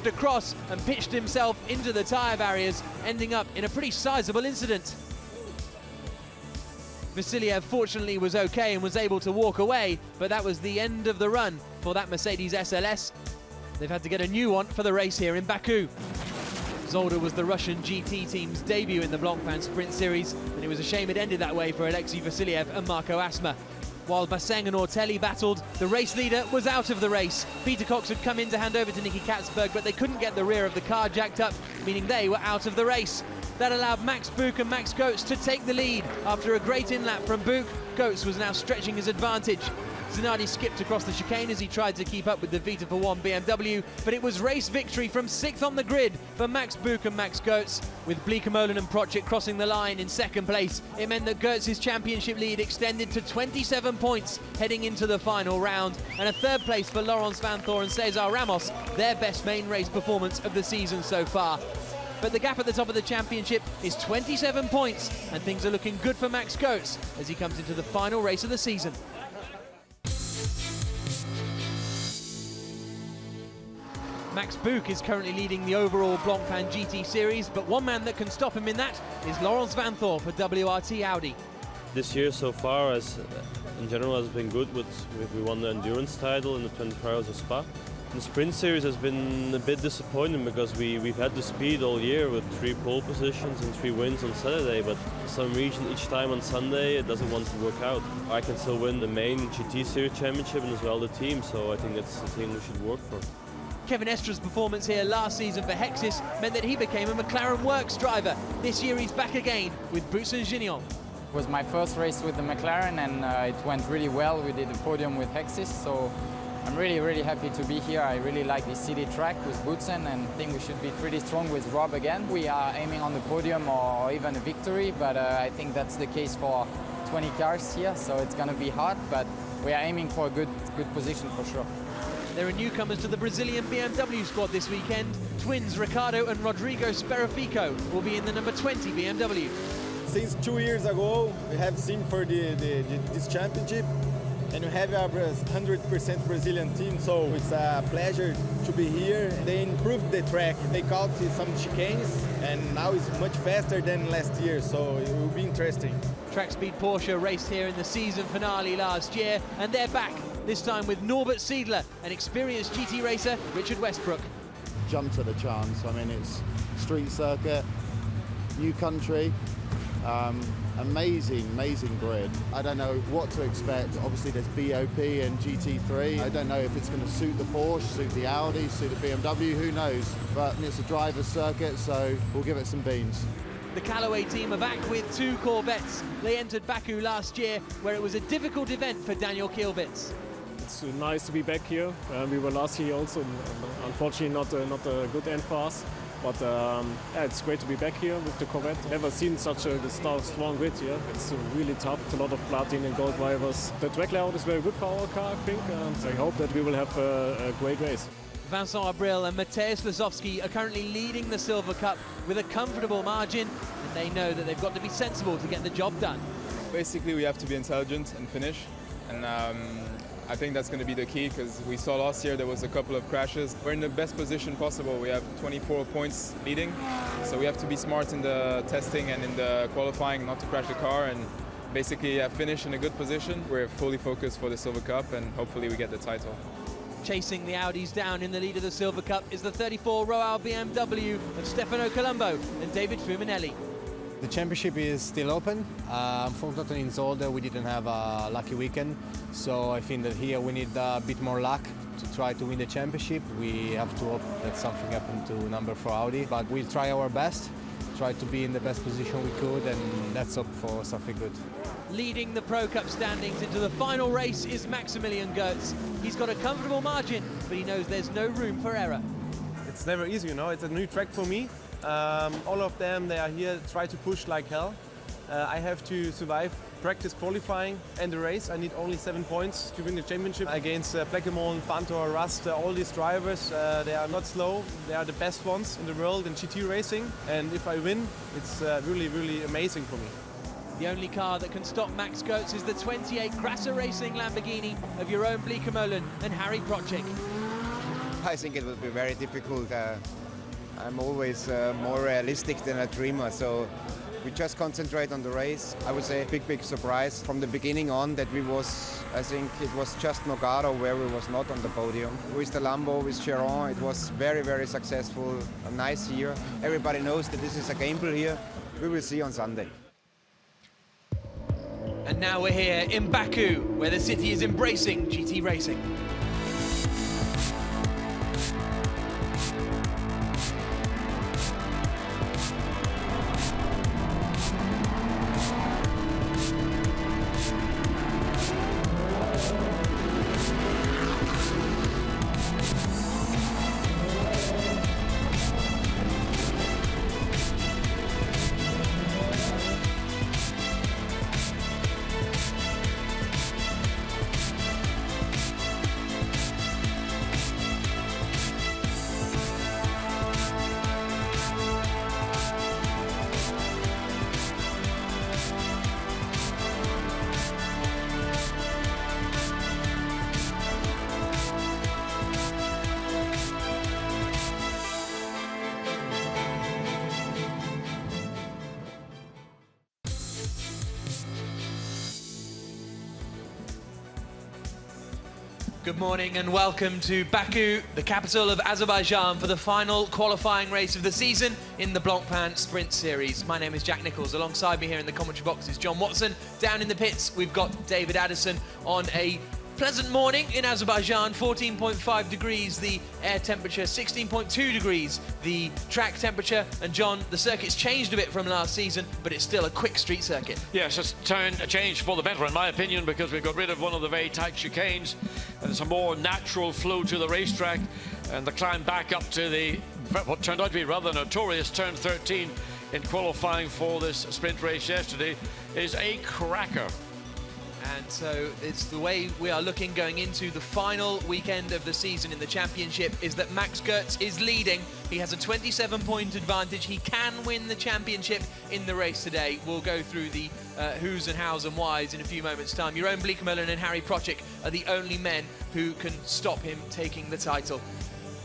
across and pitched himself into the tyre barriers, ending up in a pretty sizable incident. Vasiliev fortunately was okay and was able to walk away, but that was the end of the run for that Mercedes SLS. They've had to get a new one for the race here in Baku. Zolder was the Russian GT team's debut in the Blancpain Sprint Series, and it was a shame it ended that way for Alexei Vasiliev and Marco Asma. While Basseng and Ortelli battled, the race leader was out of the race. Peter Cox had come in to hand over to Nicky Katzberg, but they couldn't get the rear of the car jacked up, meaning they were out of the race. That allowed Max Buch and Max Goetz to take the lead. After a great in-lap from Buch, Goetz was now stretching his advantage. Zanardi skipped across the chicane as he tried to keep up with the Vita for one BMW, but it was race victory from 6th on the grid for Max Buch and Max Goetz. With Bleekemolen and Procek crossing the line in 2nd place, it meant that Goetz's championship lead extended to 27 points heading into the final round, and a 3rd place for Laurens Vanthoor and Cesar Ramos, their best main race performance of the season so far. But the gap at the top of the championship is 27 points, and things are looking good for Max Goetz as he comes into the final race of the season. Max Buch is currently leading the overall Blancpain GT Series, but one man that can stop him in that is Laurens Vanthoor for WRT Audi. This year so far, in general, has been good. We won the endurance title in the 24 Hours of Spa. The Sprint Series has been a bit disappointing because we've had the speed all year with 3 pole positions and 3 wins on Saturday, but for some reason each time on Sunday it doesn't want to work out. I can still win the main GT Series championship and as well the team, so I think that's the thing we should work for. Kevin Estra's performance here last season for Hexis meant that he became a McLaren Works driver. This year he's back again with Boots and Gignon. It was my first race with the McLaren and it went really well. We did a podium with Hexis, so I'm really happy to be here. I really like this city track with Boutsen and I think we should be pretty strong with Rob again. We are aiming on the podium or even a victory, but I think that's the case for 20 cars here, so it's going to be hard, but we are aiming for a good position for sure. There are newcomers to the Brazilian BMW squad this weekend. Twins Ricardo and Rodrigo Sperafico will be in the number 20 BMW. Since 2 years ago, we have seen for this championship, and we have a 100% Brazilian team, so it's a pleasure to be here. They improved the track, they caught some chicanes, and now it's much faster than last year, so it will be interesting. Track Speed Porsche raced here in the season finale last year, and they're back, this time with Norbert Siedler and experienced GT racer Richard Westbrook. Jumped at the chance. I mean, it's street circuit, new country, amazing grid. I don't know what to expect. Obviously there's BOP and GT3. I don't know if it's going to suit the Porsche, suit the Audi, suit the BMW, who knows. But it's a driver's circuit, so we'll give it some beans. The Callaway team are back with 2 Corvettes. They entered Baku last year, where it was a difficult event for Daniel Kielbitz. It's nice to be back here. We were last year also, unfortunately not a good end for us. But yeah, it's great to be back here with the Corvette. Never seen such a strong grid here. It's really tough. It's a lot of platinum and gold drivers. The track layout is very good for our car, I think, and I hope that we will have a great race. Vincent Abril and Mateusz Lasowski are currently leading the Silver Cup with a comfortable margin, and they know that they've got to be sensible to get the job done. Basically, we have to be intelligent and finish, and I think that's going to be the key because we saw last year there was a couple of crashes. We're in the best position possible. We have 24 points leading, so we have to be smart in the testing and in the qualifying not to crash the car and basically finish in a good position. We're fully focused for the Silver Cup and hopefully we get the title. Chasing the Audis down in the lead of the Silver Cup is the 34 Royale BMW of Stefano Colombo and David Fuminelli. The championship is still open. Unfortunately in Zolder we didn't have a lucky weekend, so I think that here we need a bit more luck to try to win the championship. We have to hope that something happened to number 4 Audi, but we'll try our best, try to be in the best position we could, and let's hope for something good. Leading the Pro Cup standings into the final race is Maximilian Goetz. He's got a comfortable margin, but he knows there's no room for error. It's never easy, you know, it's a new track for me. All of them, they are here, try to push like hell. I have to survive practice qualifying and the race. I need only 7 points to win the championship against Bleekemolen, Vanthoor, Rust, all these drivers. They are not slow, they are the best ones in the world in GT racing. And if I win, it's really amazing for me. The only car that can stop Max Goetz is the 28 Grasser Racing Lamborghini of Jeroen Bleekemolen and Harry Procek. I think it will be very difficult. I'm always more realistic than a dreamer, so we just concentrate on the race. I would say big surprise from the beginning on that I think it was just Nogaro where we was not on the podium. With the Lambo, with Chiron, it was very successful, a nice year. Everybody knows that this is a gamble here. We will see on Sunday. And now we're here in Baku, where the city is embracing GT racing. Good morning and welcome to Baku, the capital of Azerbaijan, for the final qualifying race of the season in the Blancpain Sprint Series. My name is Jack Nichols. Alongside me here in the commentary box is John Watson. Down in the pits, we've got David Addison on a pleasant morning in Azerbaijan, 14.5 degrees the air temperature, 16.2 degrees the track temperature. And John, the circuit's changed a bit from last season, but it's still a quick street circuit. Yes, it's a change for the better in my opinion, because we've got rid of one of the very tight chicanes and there's a more natural flow to the racetrack, and the climb back up to what turned out to be rather notorious turn 13 in qualifying for this sprint race yesterday is a cracker. And so it's the way we are looking going into the final weekend of the season in the championship is that Max Goertz is leading. He has a 27-point advantage. He can win the championship in the race today. We'll go through the who's and how's and whys in a few moments' time. Jeroen Bleekemolen and Harry Procek are the only men who can stop him taking the title.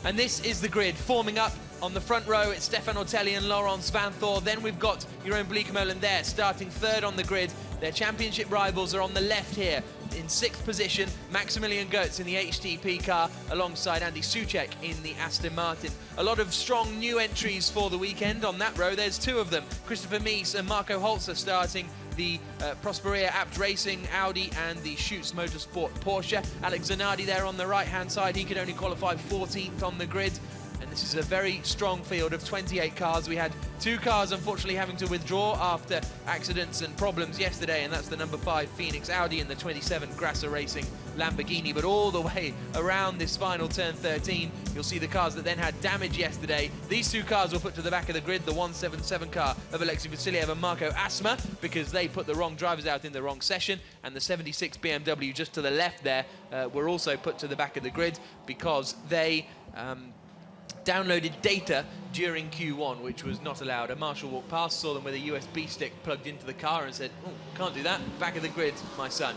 And this is the grid forming up. On the front row, it's Stefan Ortelli and Laurent Svanthor. Then we've got Jeroen Bleekemolen there, starting third on the grid. Their championship rivals are on the left here. In sixth position, Maximilian Goertz in the HTP car, alongside Andy Soucek in the Aston Martin. A lot of strong new entries for the weekend. On that row, there's two of them. Christopher Mies and Marco Holzer starting the Prosperia Abt Racing Audi and the Schutz Motorsport Porsche. Alex Zanardi there on the right-hand side. He could only qualify 14th on the grid. And this is a very strong field of 28 cars. We had two cars unfortunately having to withdraw after accidents and problems yesterday, and that's the number 5 Phoenix Audi and the 27 Grasser Racing Lamborghini. But all the way around this final turn 13, you'll see the cars that then had damage yesterday. These two cars were put to the back of the grid, the 177 car of Alexei Vasiliev and Marco Asma, because they put the wrong drivers out in the wrong session, and the 76 BMW just to the left there were also put to the back of the grid because they downloaded data during Q1, which was not allowed. A marshal walked past, saw them with a USB stick plugged into the car and said, "Oh, can't do that. Back of the grid, my son."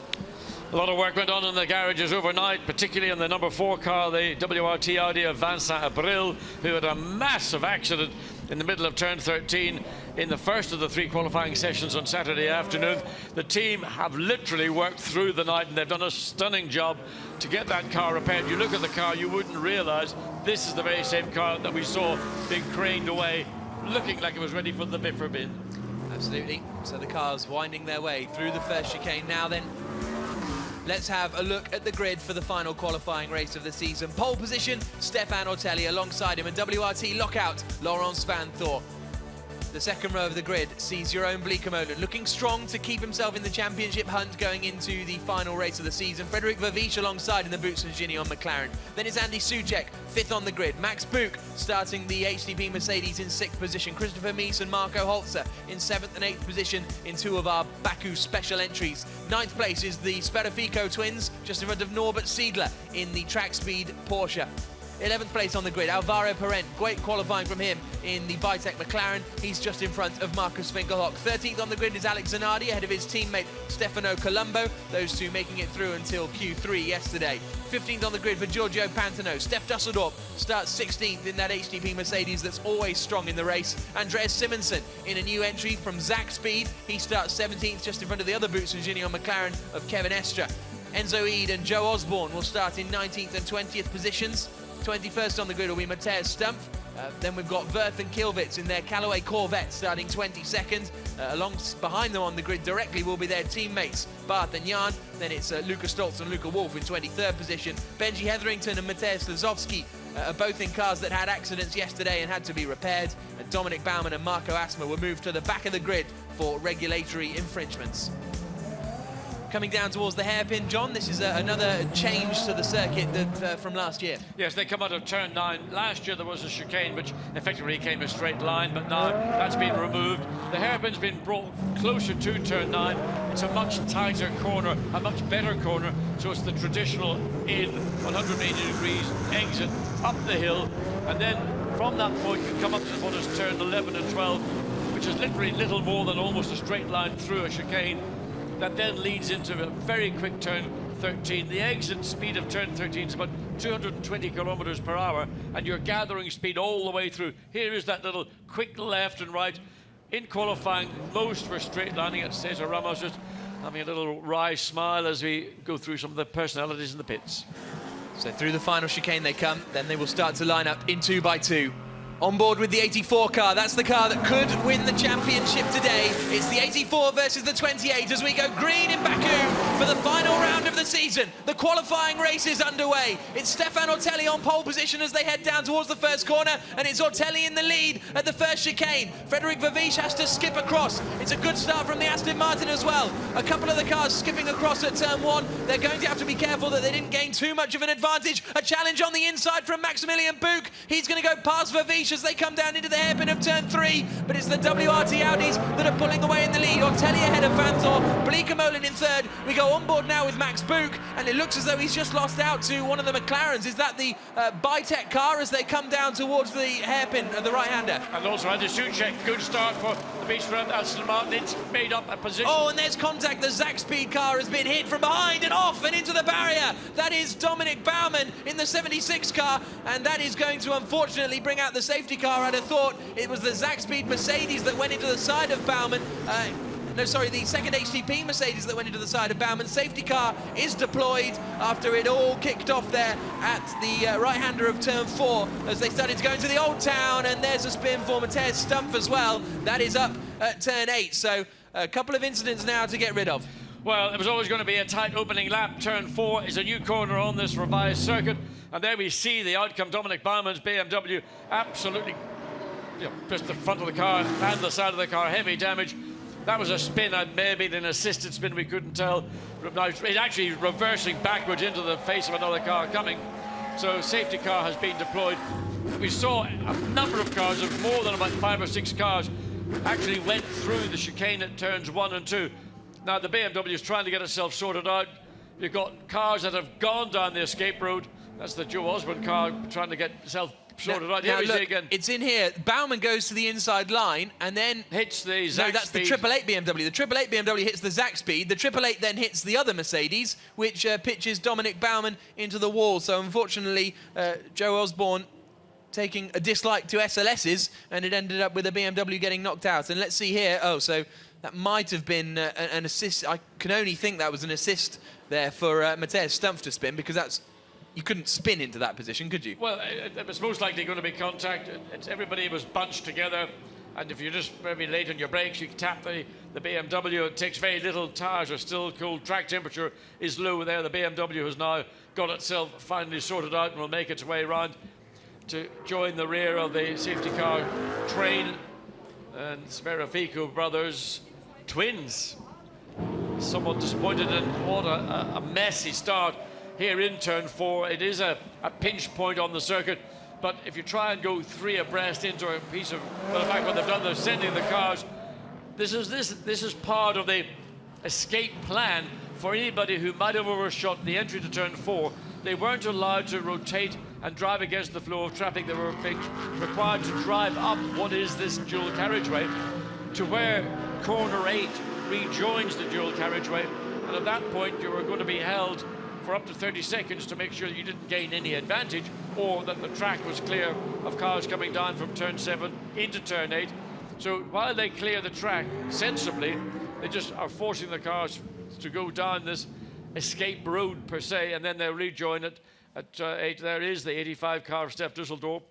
A lot of work went on in the garages overnight, particularly on the number 4 car, the WRT Audi of Vincent Abril, who had a massive accident in the middle of turn 13 in the first of the 3 qualifying sessions on Saturday afternoon. The team have literally worked through the night, and they've done a stunning job to get that car repaired. You look at the car, you wouldn't realize this is the very same car that we saw being craned away, looking like it was ready for the biffer bin. Absolutely. So the cars winding their way through the first chicane. Now then, let's have a look at the grid for the final qualifying race of the season. Pole position, Stefan Ortelli. Alongside him, a WRT lockout, Laurent Svanthor. The second row of the grid sees Jeroen Bleekemolen looking strong to keep himself in the championship hunt going into the final race of the season. Frederik Vervisch alongside in the Boots and Gini on McLaren. Then is Andy Soucek, 5th on the grid. Max Buch starting the HTP Mercedes in 6th position. Christopher Mies and Marco Holzer in 7th and 8th position in 2 of our Baku special entries. 9th place is the Sperfico twins, just in front of Norbert Siedler in the track speed Porsche. 11th place on the grid. Alvaro Parent, great qualifying from him in the Bitec McLaren. He's just in front of Marcus Winkelhock. 13th on the grid is Alex Zanardi, ahead of his teammate Stefano Colombo. Those two making it through until Q3 yesterday. 15th on the grid for Giorgio Pantano. Steph Dusseldorp starts 16th in that HDP Mercedes that's always strong in the race. Andreas Simonsen in a new entry from Zach Speed. He starts 17th, just in front of the other Boots and Ginion McLaren of Kevin Estra. Enzo Eade and Joe Osborne will start in 19th and 20th positions. 21st on the grid will be Matthias Stumpf. Then we've got Wirth and Kilvitz in their Callaway Corvette starting 22nd. Behind them on the grid directly will be their teammates Barth and Jan. Then it's Luca Stoltz and Luca Wolf in 23rd position. Benji Hetherington and Mateusz Lazowski are both in cars that had accidents yesterday and had to be repaired. And Dominic Baumann and Marco Asma were moved to the back of the grid for regulatory infringements. Coming down towards the hairpin, John, this is another change to the circuit that, from last year. Yes, they come out of turn 9. Last year there was a chicane which effectively became a straight line, but now that's been removed. The hairpin's been brought closer to turn 9. It's a much tighter corner, a much better corner, so it's the traditional in 180 degrees exit up the hill, and then from that point you come up to what is turn 11 and 12, which is literally little more than almost a straight line through a chicane. That then leads into a very quick turn 13. The exit speed of turn 13 is about 220 kilometers per hour, and you're gathering speed all the way through. Here is that little quick left and right. In qualifying, most for straight lining at Cesar Ramos, just having a little wry smile as we go through some of the personalities in the pits. So through the final chicane they come, then they will start to line up in 2x2. On board with the 84 car, that's the car that could win the championship today. It's the 84 versus the 28 as we go green in Baku for the final round of the season. The qualifying race is underway. It's Stefan Ortelli on pole position as they head down towards the first corner, and it's Ortelli in the lead at the first chicane. Frederic Verviche has to skip across. It's a good start from the Aston Martin as well. A couple of the cars skipping across at turn 1. They're going to have to be careful that they didn't gain too much of an advantage. A challenge on the inside from Maximilian Buch. He's going to go past Verviche as they come down into the hairpin of turn 3, but it's the WRT Audis that are pulling away in the lead. Ortelli ahead of Vanthor, Bleekemolen in third. We go on board now with Max Buch, and it looks as though he's just lost out to one of the McLarens. Is that the Bitec car as they come down towards the hairpin of the right-hander? And also Andy Suchek, good start for the beach round Aston Martin. It's made up a position. Oh, and there's contact. The Zach Speed car has been hit from behind and off and into the barrier. That is Dominic Baumann in the 76 car, and that is going to unfortunately bring out the safety car. I'd have thought it was the Zach Speed Mercedes that went into the side of Baumann. No, sorry, the second HTP Mercedes that went into the side of Baumann. Safety car is deployed after it all kicked off there at the right-hander of turn 4 as they started to go into the Old Town, and there's a spin for Matthias Stumpf as well. That is up at turn 8, so a couple of incidents now to get rid of. Well, it was always going to be a tight opening lap. Turn 4 is a new corner on this revised circuit, and there we see the outcome. Dominic Baumann's BMW absolutely, just the front of the car and the side of the car, heavy damage. That was a spin, and maybe an assisted spin, we couldn't tell. Now it's actually reversing backwards into the face of another car coming. So safety car has been deployed. We saw a number of cars, of more than about 5 or 6 cars, actually went through the chicane at turns 1 and 2. Now the BMW is trying to get itself sorted out. You've got cars that have gone down the escape road. That's the Joe Osborne car trying to get itself sorted out. Here we see again. It's in here. Baumann goes to the inside line and then hits the Zach that's Speed. The 888 BMW. The 888 BMW hits the Zach Speed. The 888 then hits the other Mercedes, which pitches Dominic Baumann into the wall. So unfortunately, Joe Osborne taking a dislike to SLS's, and it ended up with a BMW getting knocked out. And let's see here. Oh, so that might have been an assist. I can only think that was an assist there for Matthias Stumpf to spin, because that's, you couldn't spin into that position, could you? Well, it was most likely going to be contact. Everybody was bunched together, and if you're just very late on your brakes, you tap the BMW. It takes very little. Tires are still cool. Track temperature is low there. The BMW has now got itself finally sorted out and will make its way around to join the rear of the safety car train. And Sferafico brothers, twins, somewhat disappointed in what a messy start here in turn 4. It is a pinch point on the circuit, but if you try and go 3 abreast into a piece of, well, in fact, what they've done, they're sending the cars. This is part of the escape plan for anybody who might have overshot the entry to turn 4. They weren't allowed to rotate and drive against the flow of traffic. They were being required to drive up what is this dual carriageway to where corner 8 rejoins the dual carriageway, and at that point you were going to be held for up to 30 seconds to make sure that you didn't gain any advantage, or that the track was clear of cars coming down from turn 7 into turn 8. So while they clear the track sensibly, they just are forcing the cars to go down this escape road per se, and then they'll rejoin it at 8. There is the 85 car of Steph Dusseldorp,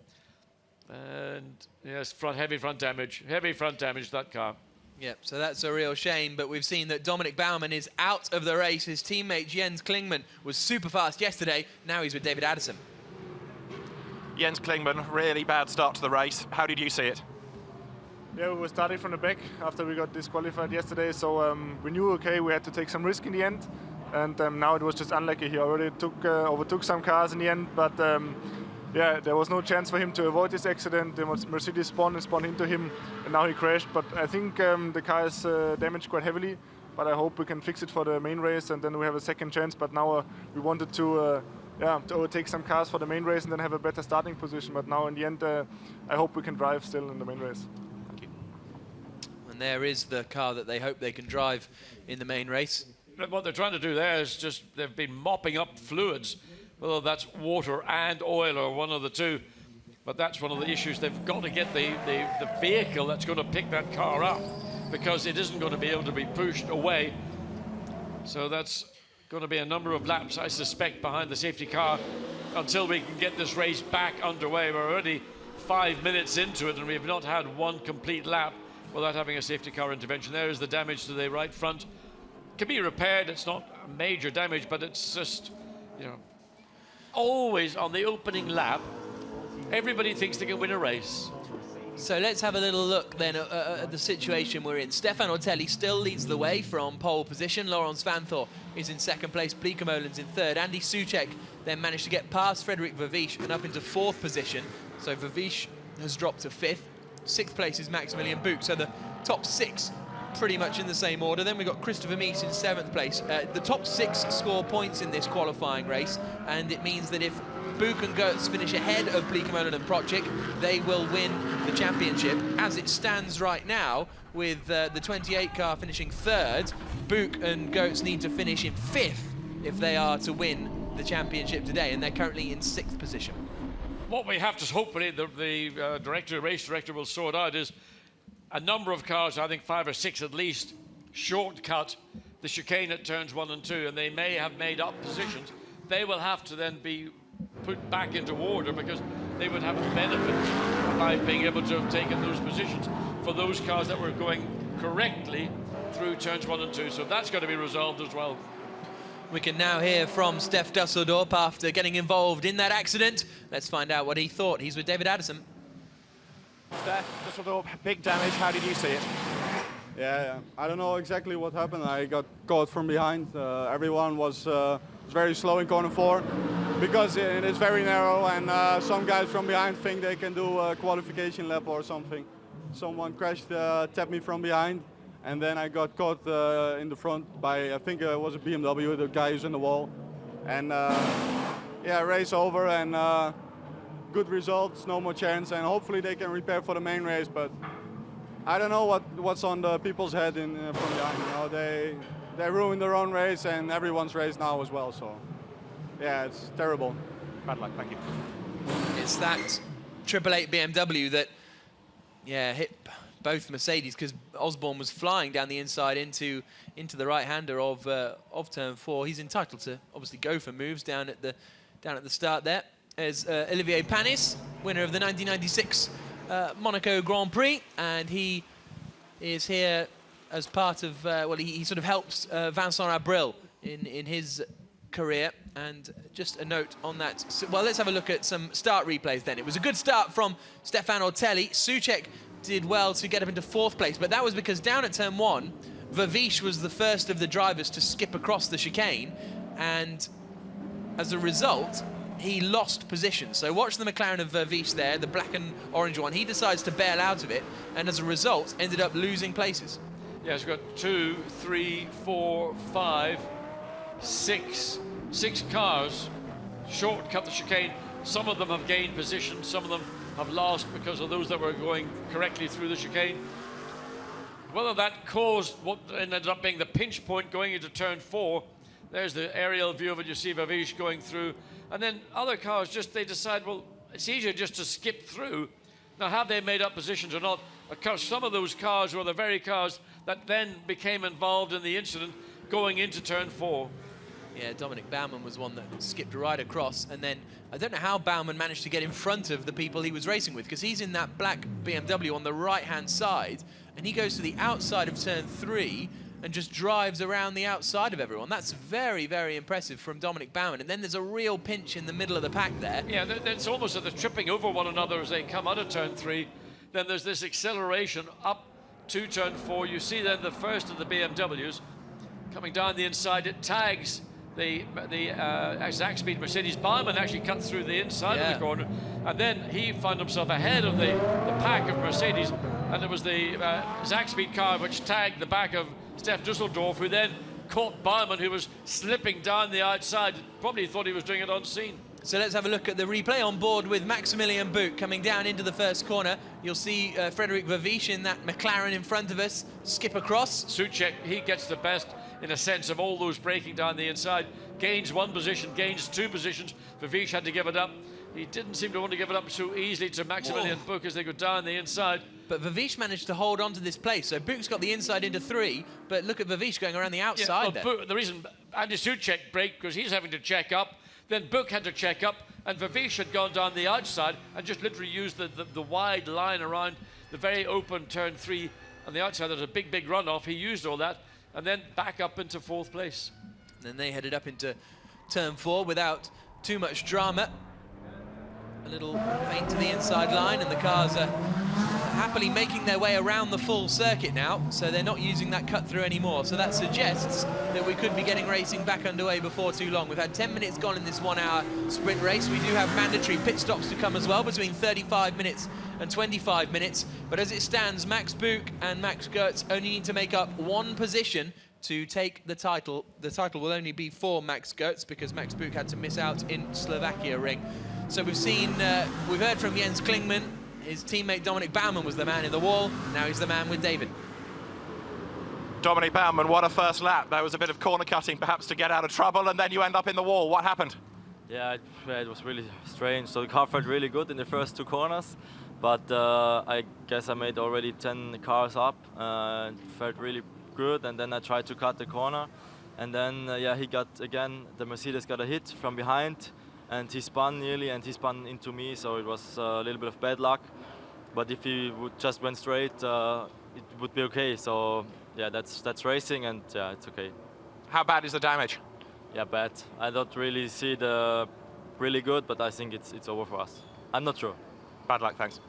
and yes, heavy front damage to that car. Yep, so that's a real shame, but we've seen that Dominic Baumann is out of the race. His teammate Jens Klingmann was super fast yesterday. Now he's with David Addison. Jens Klingmann, really bad start to the race. How did you see it? Yeah, we were starting from the back after we got disqualified yesterday, so we knew, okay, we had to take some risk in the end, and now it was just unlucky. He already overtook some cars in the end, but yeah, there was no chance for him to avoid this accident. There was Mercedes spawned into him, and now he crashed. But I think the car is damaged quite heavily, but I hope we can fix it for the main race, and then we have a second chance. But now we wanted to overtake some cars for the main race and then have a better starting position. But now in the end, I hope we can drive still in the main race. Thank you. And there is the car that they hope they can drive in the main race. But what they're trying to do there is just, they've been mopping up fluids, whether that's water and oil or one of the two. But that's one of the issues. They've got to get the vehicle that's going to pick that car up, because it isn't going to be able to be pushed away. So that's going to be a number of laps, I suspect, behind the safety car until we can get this race back underway. We're already 5 minutes into it and we've not had one complete lap without having a safety car intervention. There is the damage to the right front. Can be repaired. It's not major damage, but it's just, you know, always on the opening lap, everybody thinks they can win a race. So let's have a little look then at the situation we're in. Stefan Ortelli still leads the way from pole position. Laurent Svanthor is in second place. Plica Molin's in third. Andy Soucek then managed to get past Frédéric Verviche and up into fourth position. So Verviche has dropped to fifth. Sixth place is Maximilian Buch. So the top 6 pretty much in the same order. Then we've got Christopher Mies in 7th place. The top 6 score points in this qualifying race, and it means that if Buch and Goetz finish ahead of Plica Molin and Prochik, they will win the championship. As it stands right now, with the 28 car finishing 3rd, Buch and Goetz need to finish in 5th if they are to win the championship today, and they're currently in 6th position. What we have to hopefully the race director will sort out is a number of cars, I think 5 or 6 at least, shortcut the chicane at turns 1 and 2, and they may have made up positions. They will have to then be put back into order, because they would have a benefit by being able to have taken those positions for those cars that were going correctly through turns 1 and 2. So that's got to be resolved as well. We can now hear from Steph Dusseldorp after getting involved in that accident. Let's find out what he thought. He's with David Addison. Steph Dusseldorp, big damage. How did you see it? Yeah, I don't know exactly what happened. I got caught from behind. Everyone was very slow in corner 4 because it is very narrow, and some guys from behind think they can do a qualification lap or something. Someone crashed, tapped me from behind, and then I got caught in the front by, I think it was a BMW, the guy who's in the wall. And yeah, race over, and good results, no more chance, and hopefully they can repair for the main race. But I don't know what's on the people's head from behind. You know, they ruined their own race and everyone's race now as well. So yeah, it's terrible. Bad luck. Thank you. It's that 888 BMW that, yeah, hit both Mercedes, because Osborne was flying down the inside into the right-hander of turn 4. He's entitled to obviously go for moves down at the start there. As Olivier Panis, winner of the 1996 Monaco Grand Prix, and he is here as part of, well, he sort of helps Vincent Abril in his career. And just a note on that. So, well, let's have a look at some start replays then. It was a good start from Stefan Ortelli. Soucek did well to get up into 4th place, but that was because down at turn 1, Verviche was the first of the drivers to skip across the chicane, and as a result, he lost position. So watch the McLaren of Verviche there, the black and orange one. He decides to bail out of it, and as a result, ended up losing places. Yes, we've got 2, 3, 4, 5, 6 cars shortcut the chicane. Some of them have gained position, some of them have lost because of those that were going correctly through the chicane. Whether that caused what ended up being the pinch point going into turn 4, there's the aerial view of it. You see Vavish going through, and then other cars they decide, well, it's easier just to skip through. Now, have they made up positions or not? Because some of those cars were the very cars that then became involved in the incident going into turn 4. Yeah, Dominic Baumann was one that skipped right across, and then I don't know how Baumann managed to get in front of the people he was racing with, because he's in that black BMW on the right-hand side, and he goes to the outside of turn 3 and just drives around the outside of everyone. That's very, very impressive from Dominic Baumann. And then there's a real pinch in the middle of the pack there. Yeah, it's almost that they're tripping over one another as they come out of turn 3. Then there's this acceleration up to turn 4. You see then the first of the BMWs coming down the inside. It tags the exact speed Mercedes. Baumann actually cut through the inside of the corner, and then he found himself ahead of the pack of Mercedes, and it was the exact speed car which tagged the back of Stef Dusseldorf, who then caught Baumann, who was slipping down the outside. Probably thought he was doing it unseen. So let's have a look at the replay on board with Maximilian Buch coming down into the first corner. You'll see Frederic Vavish in that McLaren in front of us skip across. Souček, he gets the best in a sense of all those breaking down the inside. Gains 1 position, gains 2 positions. Vavish had to give it up. He didn't seem to want to give it up so easily to Maximilian Buch as they go down the inside. But Vavish managed to hold on to this place. So Buch's got the inside into 3, but look at Vavish going around the outside there. The reason Andy Souček braked, because he's having to check up. Then Buch had to check up, and Vavish had gone down the outside and just literally used the wide line around the very open turn 3 on the outside. There's a big, big runoff. He used all that, and then back up into 4th place. And then they headed up into turn 4 without too much drama. A little feint to the inside line, and the cars are happily making their way around the full circuit now, so they're not using that cut through anymore. So that suggests that we could be getting racing back underway before too long. We've had 10 minutes gone in this 1-hour sprint race. We do have mandatory pit stops to come as well, between 35 minutes and 25 minutes. But as it stands, Max Buch and Max Goetz only need to make up 1 position to take the title. The title will only be for Max Goetz, because Max Buch had to miss out in Slovakia ring. So we've heard from Jens Klingmann. His teammate Dominic Baumann was the man in the wall. Now he's the man with David. Dominic Baumann, what a first lap. There was a bit of corner cutting perhaps to get out of trouble, and then you end up in the wall. What happened? Yeah, it was really strange. So the car felt really good in the first 2 corners, but I guess I made already 10 cars up. It felt really good, and then I tried to cut the corner, and then the Mercedes got a hit from behind, and he spun nearly, and he spun into me, so it was a little bit of bad luck. But if he would just went straight, it would be okay. So yeah, that's racing, and yeah, it's okay. How bad is the damage? Yeah, bad. I don't really see the really good, but I think it's over for us. I'm not sure. Bad luck, thanks.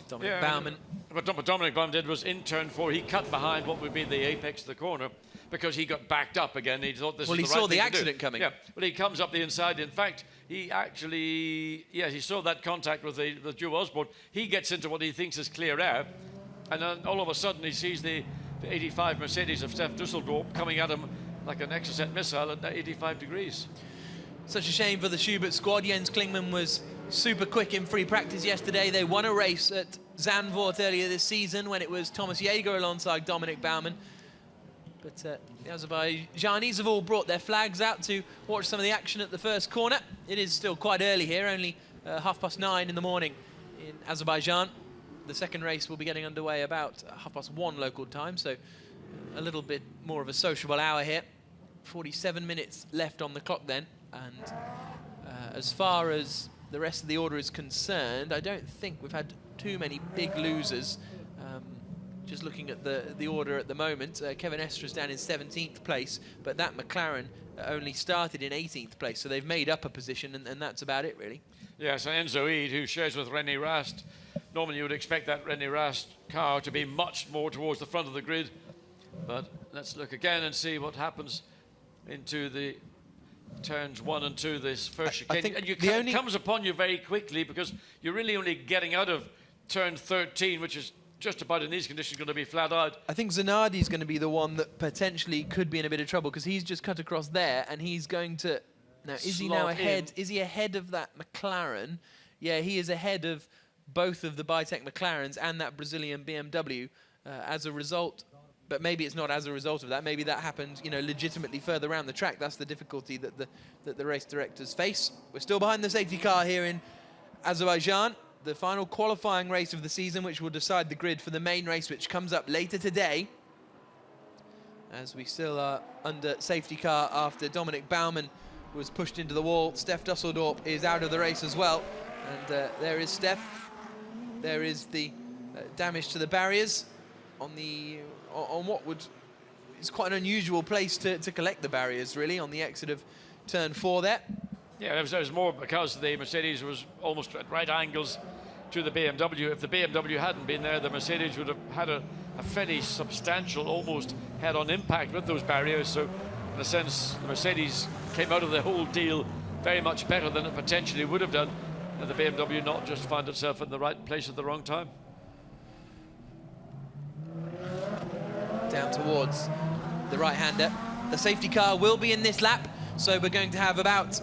Dominic Baumann. What Dominic Baumann did was in turn 4, he cut behind what would be the apex of the corner, because he got backed up again. He thought this was the right thing to do. Well, he saw the accident coming. Yeah, well, he comes up the inside. In fact, he actually, he saw that contact with the Joe Osborne. He gets into what he thinks is clear air, and then all of a sudden he sees the 85 Mercedes of Stef Dusseldorf coming at him like an Exocet missile at 85 degrees. Such a shame for the Schubert squad. Jens Klingmann was super quick in free practice yesterday. They won a race at Zandvoort earlier this season when it was Thomas Jaeger alongside Dominic Baumann. But the Azerbaijanis have all brought their flags out to watch some of the action at the first corner. It is still quite early here, only 9:30 in the morning in Azerbaijan. The second race will be getting underway about 1:30 local time, so a little bit more of a sociable hour here. 47 minutes left on the clock then, and as far as the rest of the order is concerned, I don't think we've had too many big losers. Just looking at the order at the moment, Kevin Estra's down in 17th place, but that McLaren only started in 18th place, so they've made up a position, and that's about it, really. Yes, and Enzo Eid, who shares with René Rast. Normally you would expect that René Rast car to be much more towards the front of the grid, but let's look again and see what happens into the turns 1 and 2, this first chicane. And it comes upon you very quickly, because you're really only getting out of turn 13, which is just about in these conditions going to be flat out. I think Zanardi's going to be the one that potentially could be in a bit of trouble, because he's just cut across there, and he's going to Now, is he now ahead? Is he ahead of that McLaren? Yeah, he is ahead of both of the Bitech McLarens and that Brazilian BMW as a result. But maybe it's not as a result of that. Maybe that happened, you know, legitimately further around the track. That's the difficulty that the race directors face. We're still behind the safety car here in Azerbaijan, the final qualifying race of the season, which will decide the grid for the main race, which comes up later today. As we still are under safety car after Dominic Baumann was pushed into the wall. Steph Dusseldorp is out of the race as well. And there is Steph. There is the damage to the barriers on what is quite an unusual place to collect the barriers, really, on the exit of turn 4 there. Yeah, it was more because the Mercedes was almost at right angles to the BMW. If the BMW hadn't been there, the Mercedes would have had a fairly substantial, almost head-on impact with those barriers. So, in a sense, the Mercedes came out of the whole deal very much better than it potentially would have done had the BMW not just found itself in the right place at the wrong time. Down towards the right-hander. The safety car will be in this lap, so we're going to have about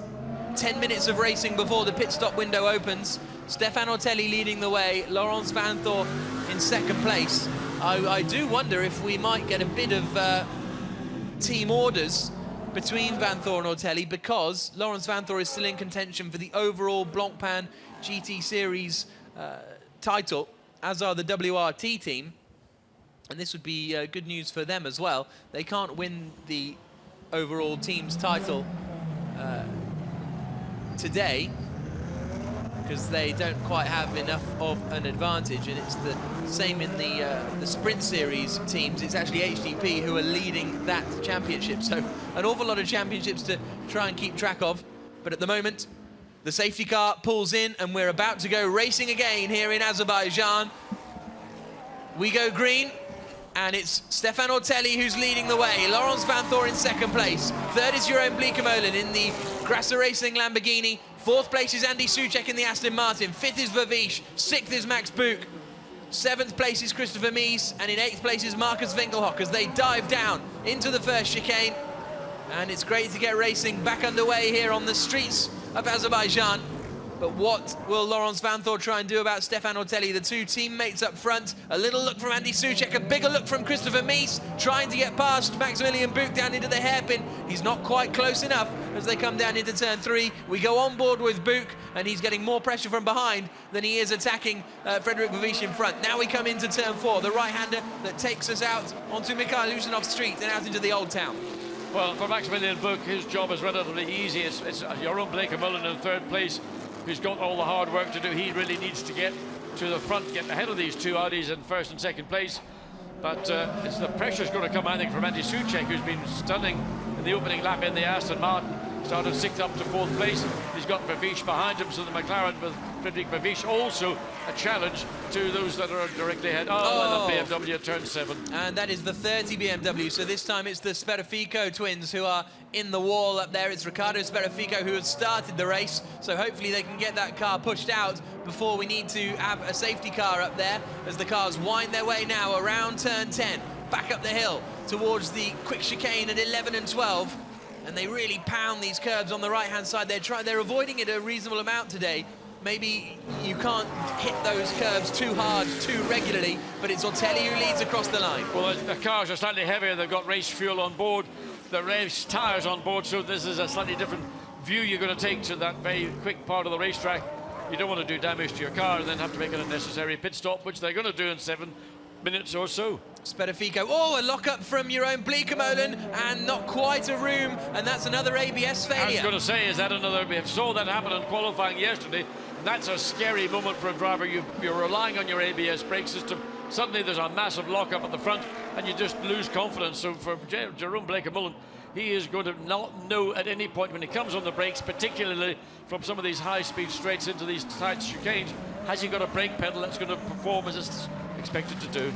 10 minutes of racing before the pit stop window opens. Stefan Ortelli leading the way, Laurens Vanthoor in second place. I do wonder if we might get a bit of team orders between Vanthoor and Ortelli, because Laurens Vanthoor is still in contention for the overall Blancpain GT Series title, as are the WRT team. And this would be good news for them as well. They can't win the overall team's title today because they don't quite have enough of an advantage, and it's the same in the Sprint Series teams. It's actually HDP who are leading that championship, so an awful lot of championships to try and keep track of. But at the moment, the safety car pulls in, and we're about to go racing again here in Azerbaijan. We go green, and it's Stefan Ortelli who's leading the way. Laurens Vanthoor in second place. Third is Jeroen Bleekemolen in the Grasser Racing Lamborghini. Fourth place is Andy Soucek in the Aston Martin. Fifth is Vervish. Sixth is Max Buch. Seventh place is Christopher Mies. And in eighth place is Marcus Winkelhock as they dive down into the first chicane. And it's great to get racing back underway here on the streets of Azerbaijan. But what will Laurens Vanthoor try and do about Stefan Ortelli? The two teammates up front. A little look from Andy Soucek, a bigger look from Christopher Mies, trying to get past Maximilian Buch down into the hairpin. He's not quite close enough as they come down into turn 3. We go on board with Buch, and he's getting more pressure from behind than he is attacking Frederick Vervish in front. Now we come into turn 4, the right-hander that takes us out onto Mikhail Lusanov Street and out into the Old Town. Well, for Maximilian Buch, his job is relatively easy. It's Jeroen Bleekemolen in third place, who's got all the hard work to do. He really needs to get to the front, get ahead of these two Audis in first and second place. But it's the pressure's going to come, I think, from Andy Soucek, who's been stunning in the opening lap in the Aston Martin. Started 6th up to 4th place. He's got Vervish behind him, so the McLaren with Frederick Vervish also a challenge to those that are directly ahead. And the BMW turn 7. And that is the 30 BMW, so this time it's the Sperafico twins who are in the wall up there. It's Riccardo Sperafico who has started the race, so hopefully they can get that car pushed out before we need to have a safety car up there as the cars wind their way now around turn 10, back up the hill towards the quick chicane at 11 and 12. And they really pound these curbs on the right-hand side. They're avoiding it a reasonable amount today. Maybe you can't hit those curbs too hard, too regularly, but it's Ortelli who leads across the line. Well, the cars are slightly heavier. They've got race fuel on board, the race tyres on board, so this is a slightly different view you're going to take to that very quick part of the racetrack. You don't want to do damage to your car and then have to make an unnecessary pit stop, which they're going to do in 7 minutes or so. Sperafico, a lock-up from Jeroen Bleekemolen, and not quite a room, and that's another ABS failure. I was going to say, is that another? We saw that happen in qualifying yesterday, and that's a scary moment for a driver. You're relying on your ABS brake system. Suddenly there's a massive lock-up at the front, and you just lose confidence. So for Jeroen Bleekemolen, he is going to not know at any point when he comes on the brakes, particularly from some of these high-speed straights into these tight chicanes, has he got a brake pedal that's going to perform as it's expected to do?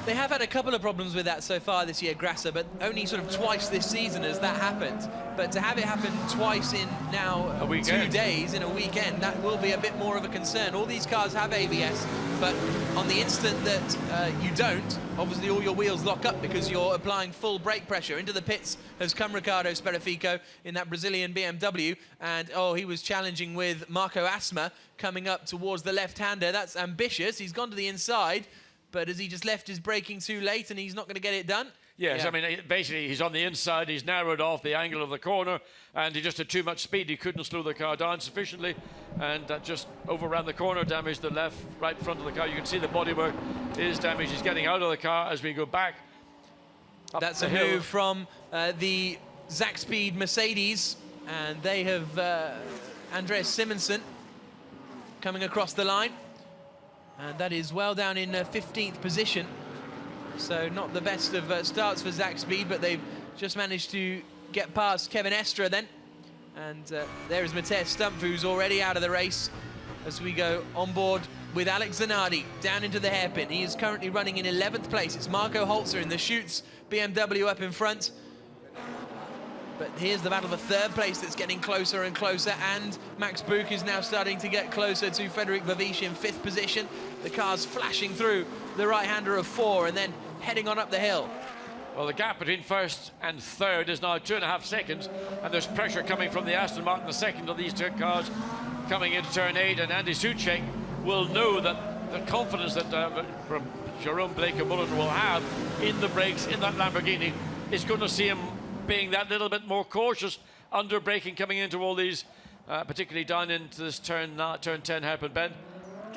They have had a couple of problems with that so far this year, Grasser, but only sort of twice this season has that happened. But to have it happen twice in now 2 days, in a weekend, that will be a bit more of a concern. All these cars have ABS, but on the instant that you don't, obviously all your wheels lock up because you're applying full brake pressure. Into the pits has come Ricardo Sperafico in that Brazilian BMW, and he was challenging with Marco Asma coming up towards the left-hander. That's ambitious. He's gone to the inside. But has he just left his braking too late and he's not going to get it done? Yes, yeah. I mean, basically he's on the inside, he's narrowed off the angle of the corner, and he just had too much speed. He couldn't slow the car down sufficiently, and that just overran the corner, damaged the right front of the car. You can see the bodywork is damaged. He's getting out of the car as we go back. That's a move from the Zach Speed Mercedes, and they have Andreas Simonsen coming across the line. And that is well down in 15th position. So not the best of starts for Zach Speed, but they've just managed to get past Kevin Estra then. And there is Matej Stumpf, who's already out of the race as we go on board with Alex Zanardi down into the hairpin. He is currently running in 11th place. It's Marco Holzer in the Schutz BMW up in front. But here's the battle for third place that's getting closer and closer, and Max Buch is now starting to get closer to Frederic Vavish in 5th position. The car's flashing through the right-hander of 4 and then heading on up the hill. Well, the gap between first and third is now 2.5 seconds, and there's pressure coming from the Aston Martin, the second of these two cars, coming into turn 8, and Andy Soucek will know that the confidence that from Jerome Blancpain will have in the brakes in that Lamborghini is going to see him being that little bit more cautious, under braking coming into all these, particularly down into this turn 10 hairpin bend.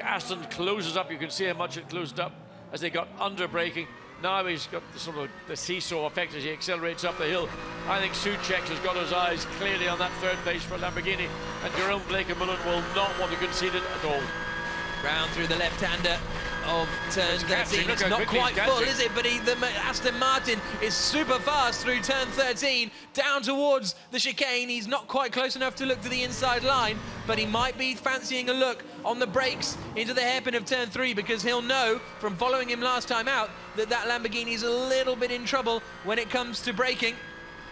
Aston closes up. You can see how much it closed up as they got under braking. Now he's got the sort of the seesaw effect as he accelerates up the hill. I think Soucek has got his eyes clearly on that third place for Lamborghini, and Jerome Blancpain will not want to concede it at all. Round through the left-hander of turn 13. It's not quite full, is it? But the Aston Martin is super fast through turn 13, down towards the chicane. He's not quite close enough to look to the inside line, but he might be fancying a look on the brakes into the hairpin of turn 3, because he'll know from following him last time out that that Lamborghini is a little bit in trouble when it comes to braking.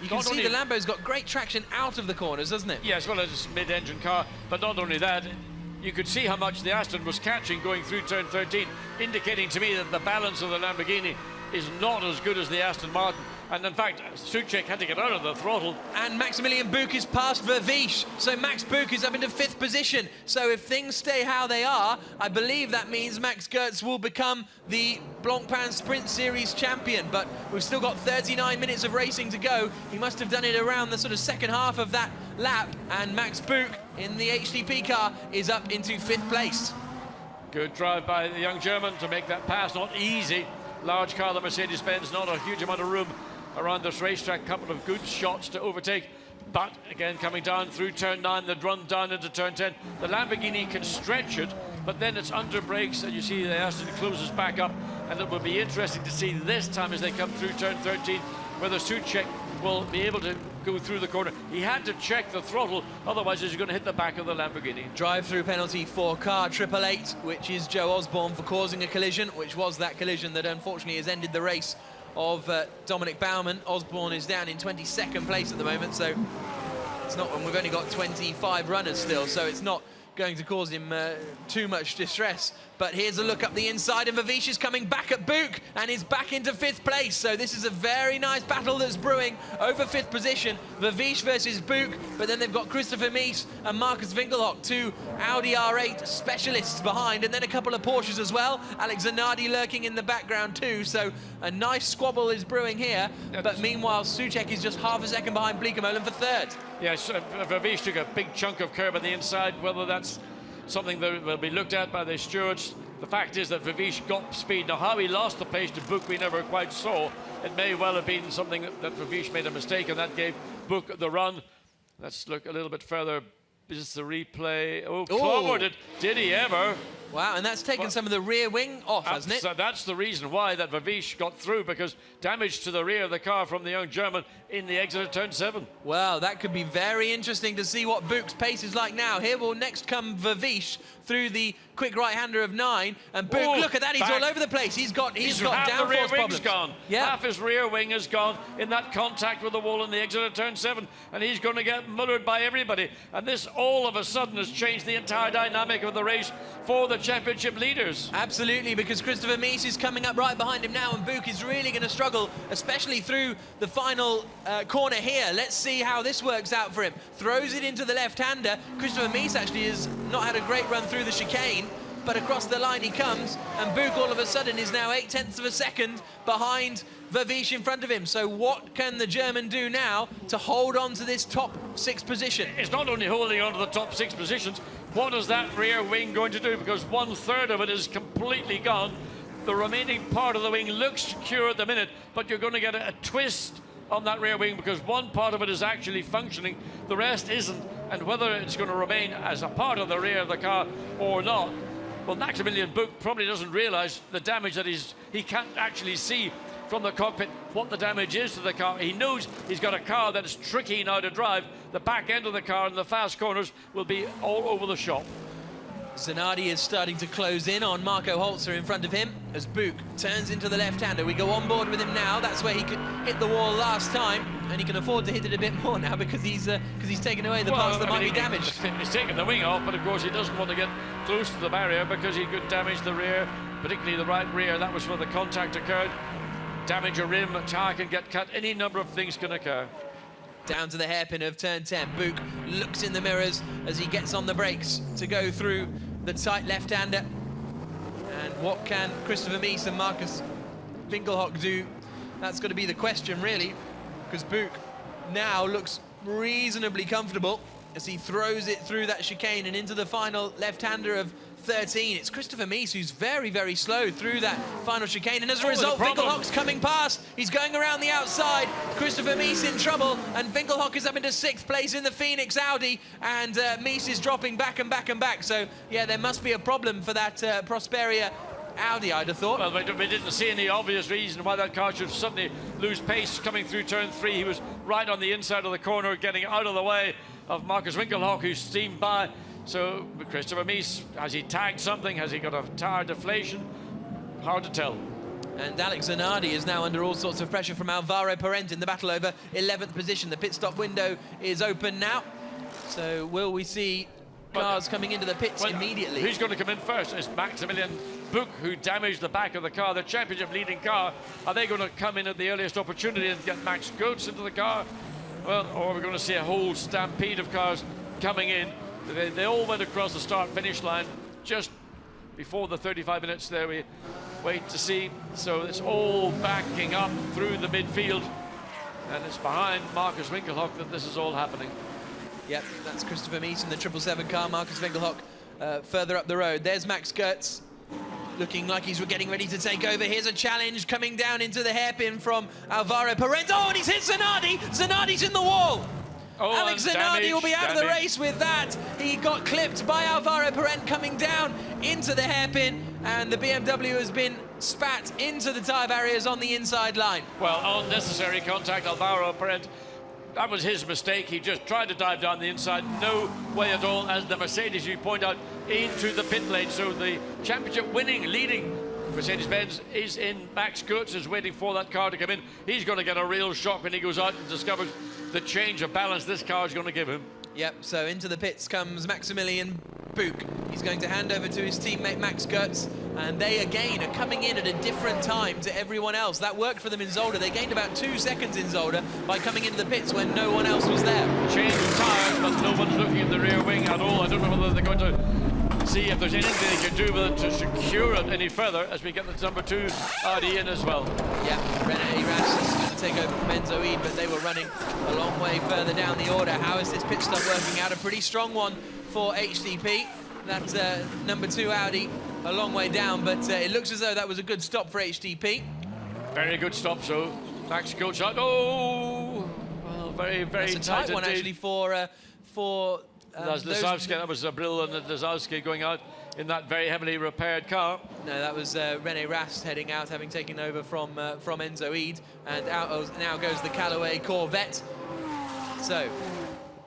You can see the Lambo's got great traction out of the corners, doesn't it? Yes, well, it's a mid-engine car, but not only that, you could see how much the Aston was catching going through turn 13, indicating to me that the balance of the Lamborghini is not as good as the Aston Martin. And in fact, Soucek had to get out of the throttle. And Maximilian Buch is past Vervish, so Max Buch is up into 5th position. So if things stay how they are, I believe that means Max Goertz will become the Blancpain Sprint Series champion. But we've still got 39 minutes of racing to go. He must have done it around the sort of second half of that lap. And Max Buch in the HTP car is up into 5th place. Good drive by the young German to make that pass. Not easy. Large car, the Mercedes-Benz, not a huge amount of room around this racetrack. Couple of good shots to overtake, but again coming down through turn 9, the run down into turn 10. The Lamborghini can stretch it, but then it's under brakes, and you see the Aston closes back up, and it will be interesting to see this time as they come through turn 13 whether Soucek will be able to go through the corner. He had to check the throttle, otherwise he's going to hit the back of the Lamborghini. Drive-through penalty for car 888, which is Joe Osborne for causing a collision, which was that collision that unfortunately has ended the race of Dominic Baumann. Osborne is down in 22nd place at the moment, so it's not, and we've only got 25 runners still, so it's not going to cause him too much distress. But here's a look up the inside, and Vavish is coming back at Buch and is back into 5th place. So this is a very nice battle that's brewing over 5th position. Vavish versus Buch, but then they've got Christopher Mies and Marcus Winkelhock, 2 Audi R8 specialists behind, and then a couple of Porsches as well. Alex Zanardi lurking in the background too, so a nice squabble is brewing here. But meanwhile, Soucek is just half a second behind Bleekemolen for 3rd. Yes, Vavish took a big chunk of curb on the inside. Whether that's something that will be looked at by the stewards, the fact is that Vavish got speed. Now, how he lost the pace to Buch we never quite saw. It may well have been something that Vavish made a mistake, and that gave Buch the run. Let's look a little bit further. Is this the replay? Oh, clobbered it. Did he ever? Wow, and that's taken some of the rear wing off, hasn't it? So that's the reason why that Vavish got through, because damage to the rear of the car from the young German in the exit of turn 7. Well, that could be very interesting to see what Buk's pace is like now. Here will next come Vavish through the quick right-hander of 9, and Buk, look at that, he's all over the place. He's got half downforce the rear problems. wing's gone. Yeah. Half his rear wing is gone in that contact with the wall in the exit of turn 7, and he's going to get mullered by everybody. And this all of a sudden has changed the entire dynamic of the race for the championship leaders. Absolutely, because Christopher Mies is coming up right behind him now, and Buk is really going to struggle, especially through the final corner here. Let's see how this works out for him. Throws it into the left-hander. Christopher Mies actually has not had a great run through the chicane, but across the line he comes, and Buk all of a sudden is now 0.8 of a second behind Vavish in front of him. So what can the German do now to hold on to this top 6 position? It's not only holding on to the top 6 positions, what is that rear wing going to do? Because 1/3 of it is completely gone. The remaining part of the wing looks secure at the minute, but you're going to get a twist on that rear wing because one part of it is actually functioning, the rest isn't, and whether it's going to remain as a part of the rear of the car or not, well, Maximilian Buk probably doesn't realize the damage that he can't actually see from the cockpit what the damage is to the car. He knows he's got a car that is tricky now to drive. The back end of the car and the fast corners will be all over the shop. Zanardi is starting to close in on Marco Holzer in front of him as Buk turns into the left-hander. We go on board with him now. That's where he could hit the wall last time, and he can afford to hit it a bit more now because he's taken away the parts that might be damaged. He's taken the wing off, but of course he doesn't want to get close to the barrier because he could damage the rear, particularly the right rear. That was where the contact occurred. Damage a rim, a tire can get cut, any number of things can occur. Down to the hairpin of turn 10. Buk looks in the mirrors as he gets on the brakes to go through the tight left-hander. And what can Christopher Mies and Marcus Winkelhock do? That's got to be the question, really, because Buk now looks reasonably comfortable as he throws it through that chicane and into the final left-hander of 13. It's Christopher Mies who's very, very slow through that final chicane, and as a result, Winkelhock's coming past. He's going around the outside. Christopher Mies in trouble, and Winkelhock is up into 6th place in the Phoenix Audi, and Mies is dropping back and back and back. So, yeah, there must be a problem for that Prosperia Audi, I'd have thought. Well, we didn't see any obvious reason why that car should suddenly lose pace coming through turn 3. He was right on the inside of the corner, getting out of the way of Marcus Winkelhock, who steamed by. So Christopher Mies, has he tagged something? Has he got a tire deflation? Hard to tell. And Alex Zanardi is now under all sorts of pressure from Alvaro Parent in the battle over 11th position. The pit stop window is open now. So will we see cars coming into the pits immediately? Who's going to come in first? It's Maximilian Buk, who damaged the back of the car, the championship leading car. Are they going to come in at the earliest opportunity and get Max Goetz into the car? Well, or are we going to see a whole stampede of cars coming in? They all went across the start-finish line just before the 35 minutes there. We wait to see. So it's all backing up through the midfield, and it's behind Marcus Winkelhock that this is all happening. Yep, that's Christopher Mies in the 777 car. Marcus Winkelhock further up the road. There's Max Goetz, looking like he's getting ready to take over. Here's a challenge coming down into the hairpin from Alvaro Parent. Oh, and he's hit Zanardi. Zanardi's in the wall. Oh, Alex Zanardi will be out of the race with that. He got clipped by Alvaro Parent coming down into the hairpin, and the BMW has been spat into the tyre barriers on the inside line. Well, unnecessary contact, Alvaro Parent. That was his mistake. He just tried to dive down the inside. No way at all, as the Mercedes, you point out, into the pit lane. So the championship winning, leading Mercedes-Benz is in. Max Goetz is waiting for that car to come in. He's going to get a real shock when he goes out and discovers the change of balance this car is going to give him. Yep, so into the pits comes Maximilian Buk. He's going to hand over to his teammate Max Goetz, and they again are coming in at a different time to everyone else. That worked for them in Zolder. They gained about 2 seconds in Zolder by coming into the pits when no one else was there. Change of tyres, but no one's looking at the rear wing at all. I don't know whether they're going to see if there's anything they can do with it to secure it any further as we get the number 2 Audi in as well. Yeah, René Rast is going to take over from Enzo Eid, but they were running a long way further down the order. How is this pit stop working out? A pretty strong one for HDP. That number 2 Audi a long way down, but it looks as though that was a good stop for HDP. Very good stop, so Max Goetz out. Oh, well, very, very That's a tight one, indeed. actually, for Lazowski, that was Brill and Lazowski going out in that very heavily repaired car. No, that was René Rast heading out, having taken over from Enzo Ede, and now goes the Callaway Corvette. So,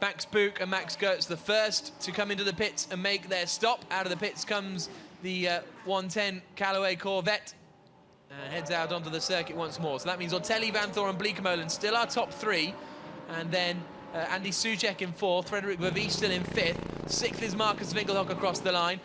Max Buch and Max Goetz, the first to come into the pits and make their stop. Out of the pits comes the 110 Callaway Corvette and heads out onto the circuit once more. So that means Ortelli, Vanthor and Bleekemolen still our top three, and then Andy Soucek in fourth, Frederick Vervies still in fifth. Sixth is Marcus Winkelhock across the line.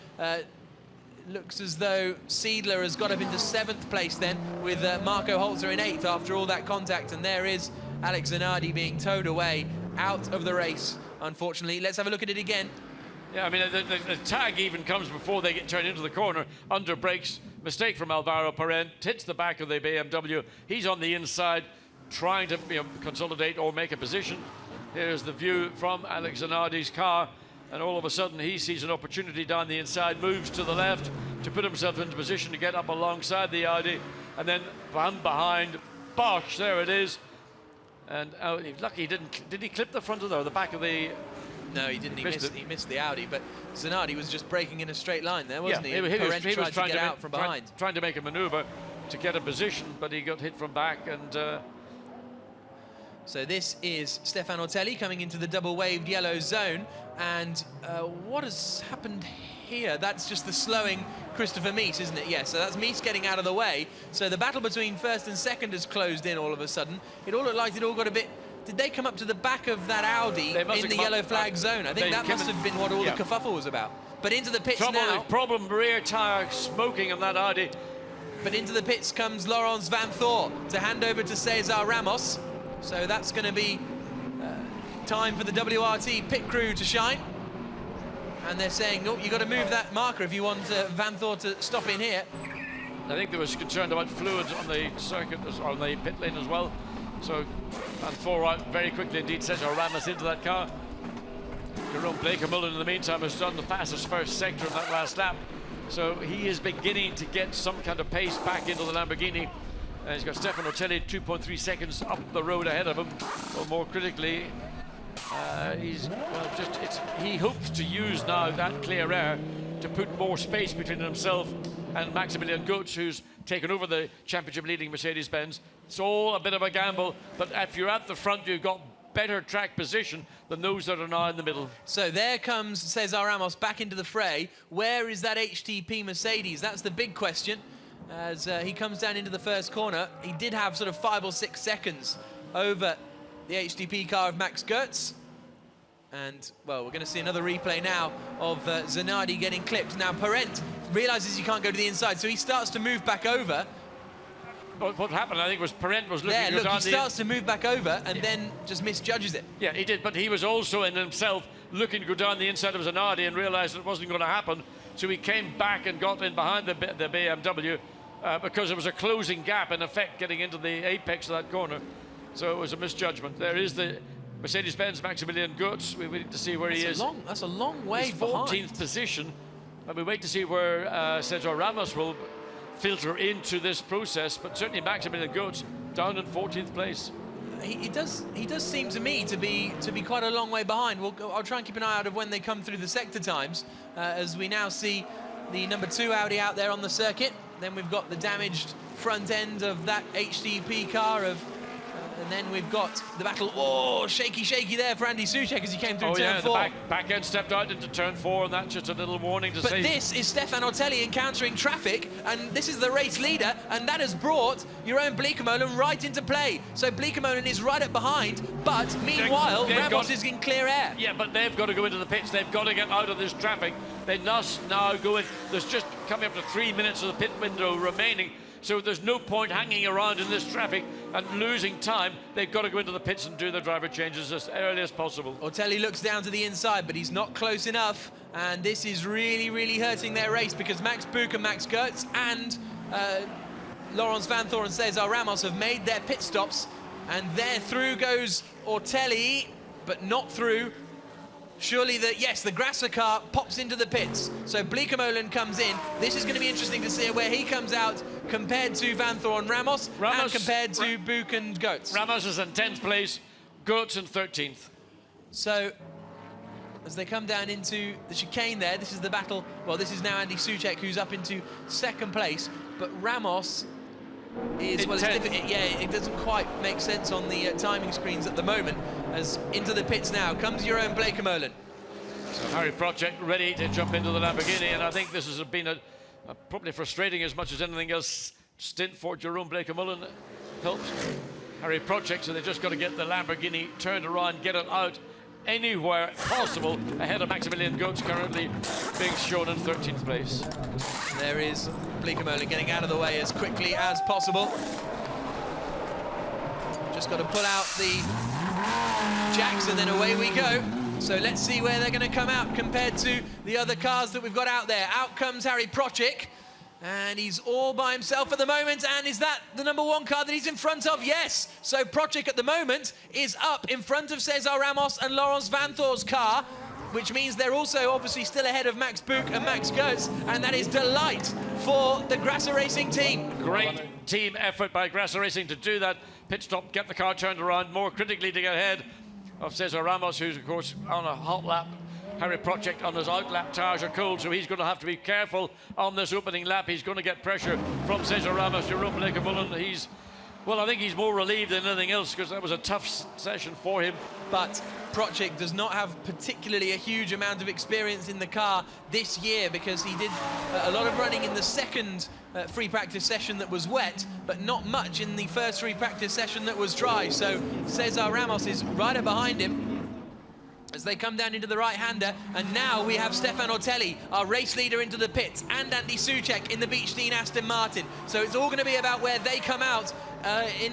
Looks as though Seidler has got up into seventh place then, with Marco Holzer in eighth after all that contact, and there is Alex Zanardi being towed away out of the race, unfortunately. Let's have a look at it again. Yeah, I mean, the tag even comes before they get turned into the corner. Under brakes, mistake from Alvaro Parent, hits the back of the BMW. He's on the inside, trying to consolidate or make a position. Here's the view from Alex Zanardi's car, and all of a sudden he sees an opportunity down the inside, moves to the left to put himself into position to get up alongside the Audi, and then from behind, Bosch, there it is. And lucky he didn't. Did he clip the front of the back of the? No, he didn't. He missed the Audi, but Zanardi was just braking in a straight line there, wasn't he? He was trying to get out from behind. Trying to make a maneuver to get a position, but he got hit from back. And so this is Stefan Ortelli coming into the double-waved yellow zone. And what has happened here? That's just the slowing Christopher Mies, isn't it? Yes, so that's Mies getting out of the way. So the battle between first and second has closed in all of a sudden. It all looked like it all got a bit... Did they come up to the back of that Audi in the yellow flag zone? I think that must have been what all the kerfuffle was about. But into the pits now... Problem rear tyre smoking on that Audi. But into the pits comes Laurens Vanthor to hand over to Cesar Ramos. So that's going to be time for the WRT pit crew to shine. And they're saying, oh, you've got to move that marker if you want Vanthor to stop in here. I think there was concern about fluid on the circuit, on the pit lane as well. So Vanthor out very quickly indeed, Cesar Ramos into that car. Jerome Bleekemolen in the meantime has done the fastest first sector of that last lap. So he is beginning to get some kind of pace back into the Lamborghini. And he's got Stefan Ortelli 2.3 seconds up the road ahead of him. Or more critically, he hopes to use now that clear air to put more space between himself and Maximilian Goetz, who's taken over the championship leading Mercedes-Benz. It's all a bit of a gamble, but if you're at the front, you've got better track position than those that are now in the middle. So there comes Cesar Ramos back into the fray. Where is that HTP Mercedes? That's the big question. As he comes down into the first corner, he did have sort of 5 or 6 seconds over the HTP car of Max Goetz. And, well, we're going to see another replay now of Zanardi getting clipped. Now, Parent realises he can't go to the inside, so he starts to move back over. But what happened, I think, was Parent was looking... Yeah, look, he starts to move back over and then just misjudges it. Yeah, he did, but he was also in himself looking to go down the inside of Zanardi and realised it wasn't going to happen. So he came back and got in behind the BMW because there was a closing gap, in effect, getting into the apex of that corner. So it was a misjudgment. There is the Mercedes-Benz Maximilian Goetz. We wait to see where he is. That's a long way He's behind. 14th position. And we wait to see where Cesar Ramos will filter into this process. But certainly Maximilian Goetz down in 14th place. He does seem to me to be quite a long way behind. I'll try and keep an eye out of when they come through the sector times, as we now see the number 2 Audi out there on the circuit. Then we've got the damaged front end of that HTP car and then we've got the battle. Oh, shaky there for Andy Soucek as he came through turn 4. The back end stepped out into turn 4, and that's just a little warning to say. But this is Stefan Ortelli encountering traffic, and this is the race leader, and that has brought your own Bleekemolen right into play. So Bleekemolen is right up behind, but meanwhile, Ramos is in clear air. Yeah, but they've got to go into the pits. They've got to get out of this traffic. They must now go in. There's just coming up to 3 minutes of the pit window remaining. So there's no point hanging around in this traffic and losing time. They've got to go into the pits and do the driver changes as early as possible. Ortelli looks down to the inside, but he's not close enough. And this is really, really hurting their race because Max Buch and Max Goetz and Laurens Vanthor and Cesar Ramos have made their pit stops. And there through goes Ortelli, but not through. Surely the Grasser car pops into the pits. So Bleekemolen comes in. This is going to be interesting to see where he comes out compared to Vanthor and Ramos and compared to Buch and Goetz. Ramos is in 10th place, Goetz in 13th. So as they come down into the chicane there. This is the battle. Well, this is now Andy Soucek, who's up into second place, but Ramos is, well, it doesn't quite make sense on the timing screens at the moment, as into the pits now comes your own Blancpain. So Harry Procek ready to jump into the Lamborghini, and I think this has been a probably frustrating as much as anything else stint for Jerome Blancpain. Helps Harry Procek, so they've just got to get the Lamborghini turned around, get it out anywhere possible ahead of Maximilian Goetz, currently being shown in 13th place. There is Blancpain getting out of the way as quickly as possible. Just got to pull out the jacks and then away we go. So let's see where they're going to come out compared to the other cars that we've got out there. Out comes Harry Procek, and he's all by himself at the moment. And is that the #1 car that he's in front of? Yes. So Procek at the moment is up in front of Cesar Ramos and Laurens Vanthoor's car, which means they're also obviously still ahead of Max Buch and Max Goetz, and that is delight for the Grasser Racing team. Great team effort by Grasser Racing to do that pit stop, get the car turned around, more critically to get ahead of Cesar Ramos, who's of course on a hot lap. Harry Procek on his out lap tires are cold, so he's going to have to be careful on this opening lap. He's going to get pressure from Cesar Ramos. Jerome Blancpain, well, I think he's more relieved than anything else, because that was a tough session for him. But Procek does not have particularly a huge amount of experience in the car this year, because he did a lot of running in the second free practice session that was wet, but not much in the first free practice session that was dry. So Cesar Ramos is right up behind him as they come down into the right-hander, and now we have Stefan Ortelli, our race leader, into the pits, and Andy Soucek in the Beechstein Aston Martin. So it's all going to be about where they come out in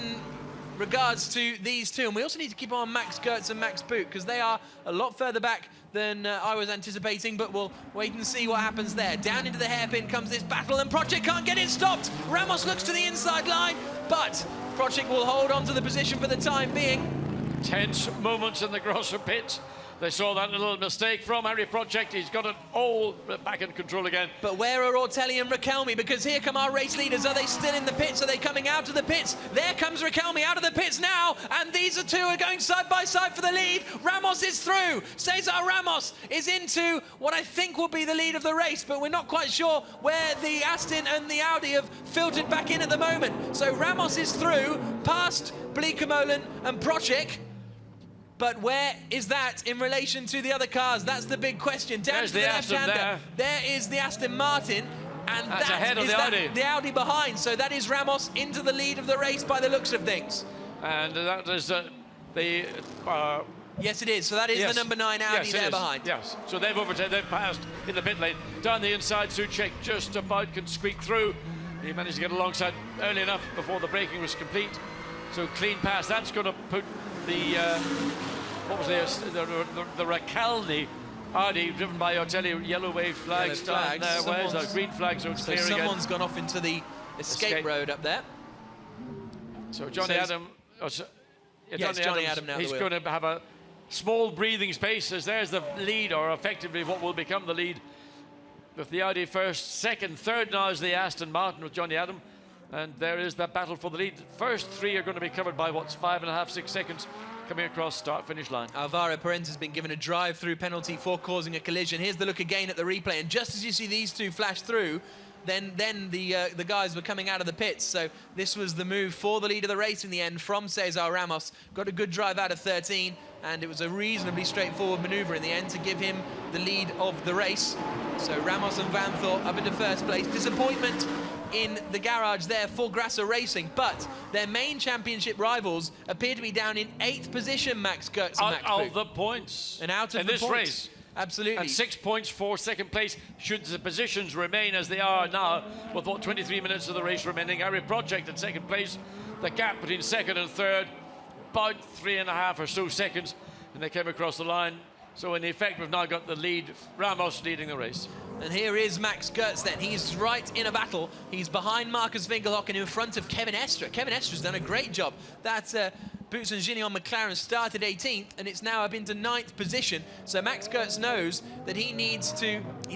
regards to these two. And we also need to keep on Max Goetz and Max Buch, because they are a lot further back than I was anticipating, but we'll wait and see what happens there. Down into the hairpin comes this battle, and Procek can't get it stopped. Ramos looks to the inside line, but Procek will hold on to the position for the time being. Tense moments in the Grosser pits. They saw that little mistake from Harry Procek. He's got it all back in control again. But where are Ortelli and Raquelme? Because here come our race leaders. Are they still in the pits? Are they coming out of the pits? There comes Raquelme out of the pits now. And these two are going side by side for the lead. Ramos is through. Cesar Ramos is into what I think will be the lead of the race, but we're not quite sure where the Aston and the Audi have filtered back in at the moment. So Ramos is through, past Blancpain and Procek. But where is that in relation to the other cars? That's the big question. Down to the left-hander, there is the Aston Martin, and that's ahead of the Audi. The Audi behind. So that is Ramos into the lead of the race by the looks of things. And that is the... yes, it is. So that is the #9 Audi there behind. Yes. So they've passed in the pit lane. Down the inside, Soucek just about can squeak through. He managed to get alongside early enough before the braking was complete. So clean pass. That's going to put the... what was the Raquelme Audi, driven by Ortelli, yellow wave flags down there. Where's the green flag? So it's clear again. Someone's gone off into the escape road up there. So Johnny Adam... Johnny Adam now. He's going to have a small breathing space, as there's the lead, or effectively what will become the lead. With the Audi first, second, third now is the Aston Martin with Johnny Adam. And there is that battle for the lead. First three are going to be covered by, 5.5, 6 seconds coming across start-finish line. Alvaro Perez has been given a drive-through penalty for causing a collision. Here's the look again at the replay, and just as you see these two flash through, then the guys were coming out of the pits. So this was the move for the lead of the race in the end from Cesar Ramos. Got a good drive out of 13, and it was a reasonably straightforward maneuver in the end to give him the lead of the race. So Ramos and Vanthoor up into first place. Disappointment in the garage there for Grasser Racing, but their main championship rivals appear to be down in 8th position, Max Goetz and Max Buch. Out of the points. And out of in the this points. race. Absolutely. And 6 points for second place, should the positions remain as they are now, with 23 minutes of the race remaining. Harry Procek in second place. The gap between second and third, about 3.5 or so seconds, and they came across the line. So in effect, we've now got the lead, Ramos leading the race. And here is Max Goetz then. He's right in a battle. He's behind Marcus Winkelhock and in front of Kevin Estre. Kevin Estre's done a great job. That Boots and Gignon McLaren started 18th, and it's now up into 9th position. So Max Goetz knows that he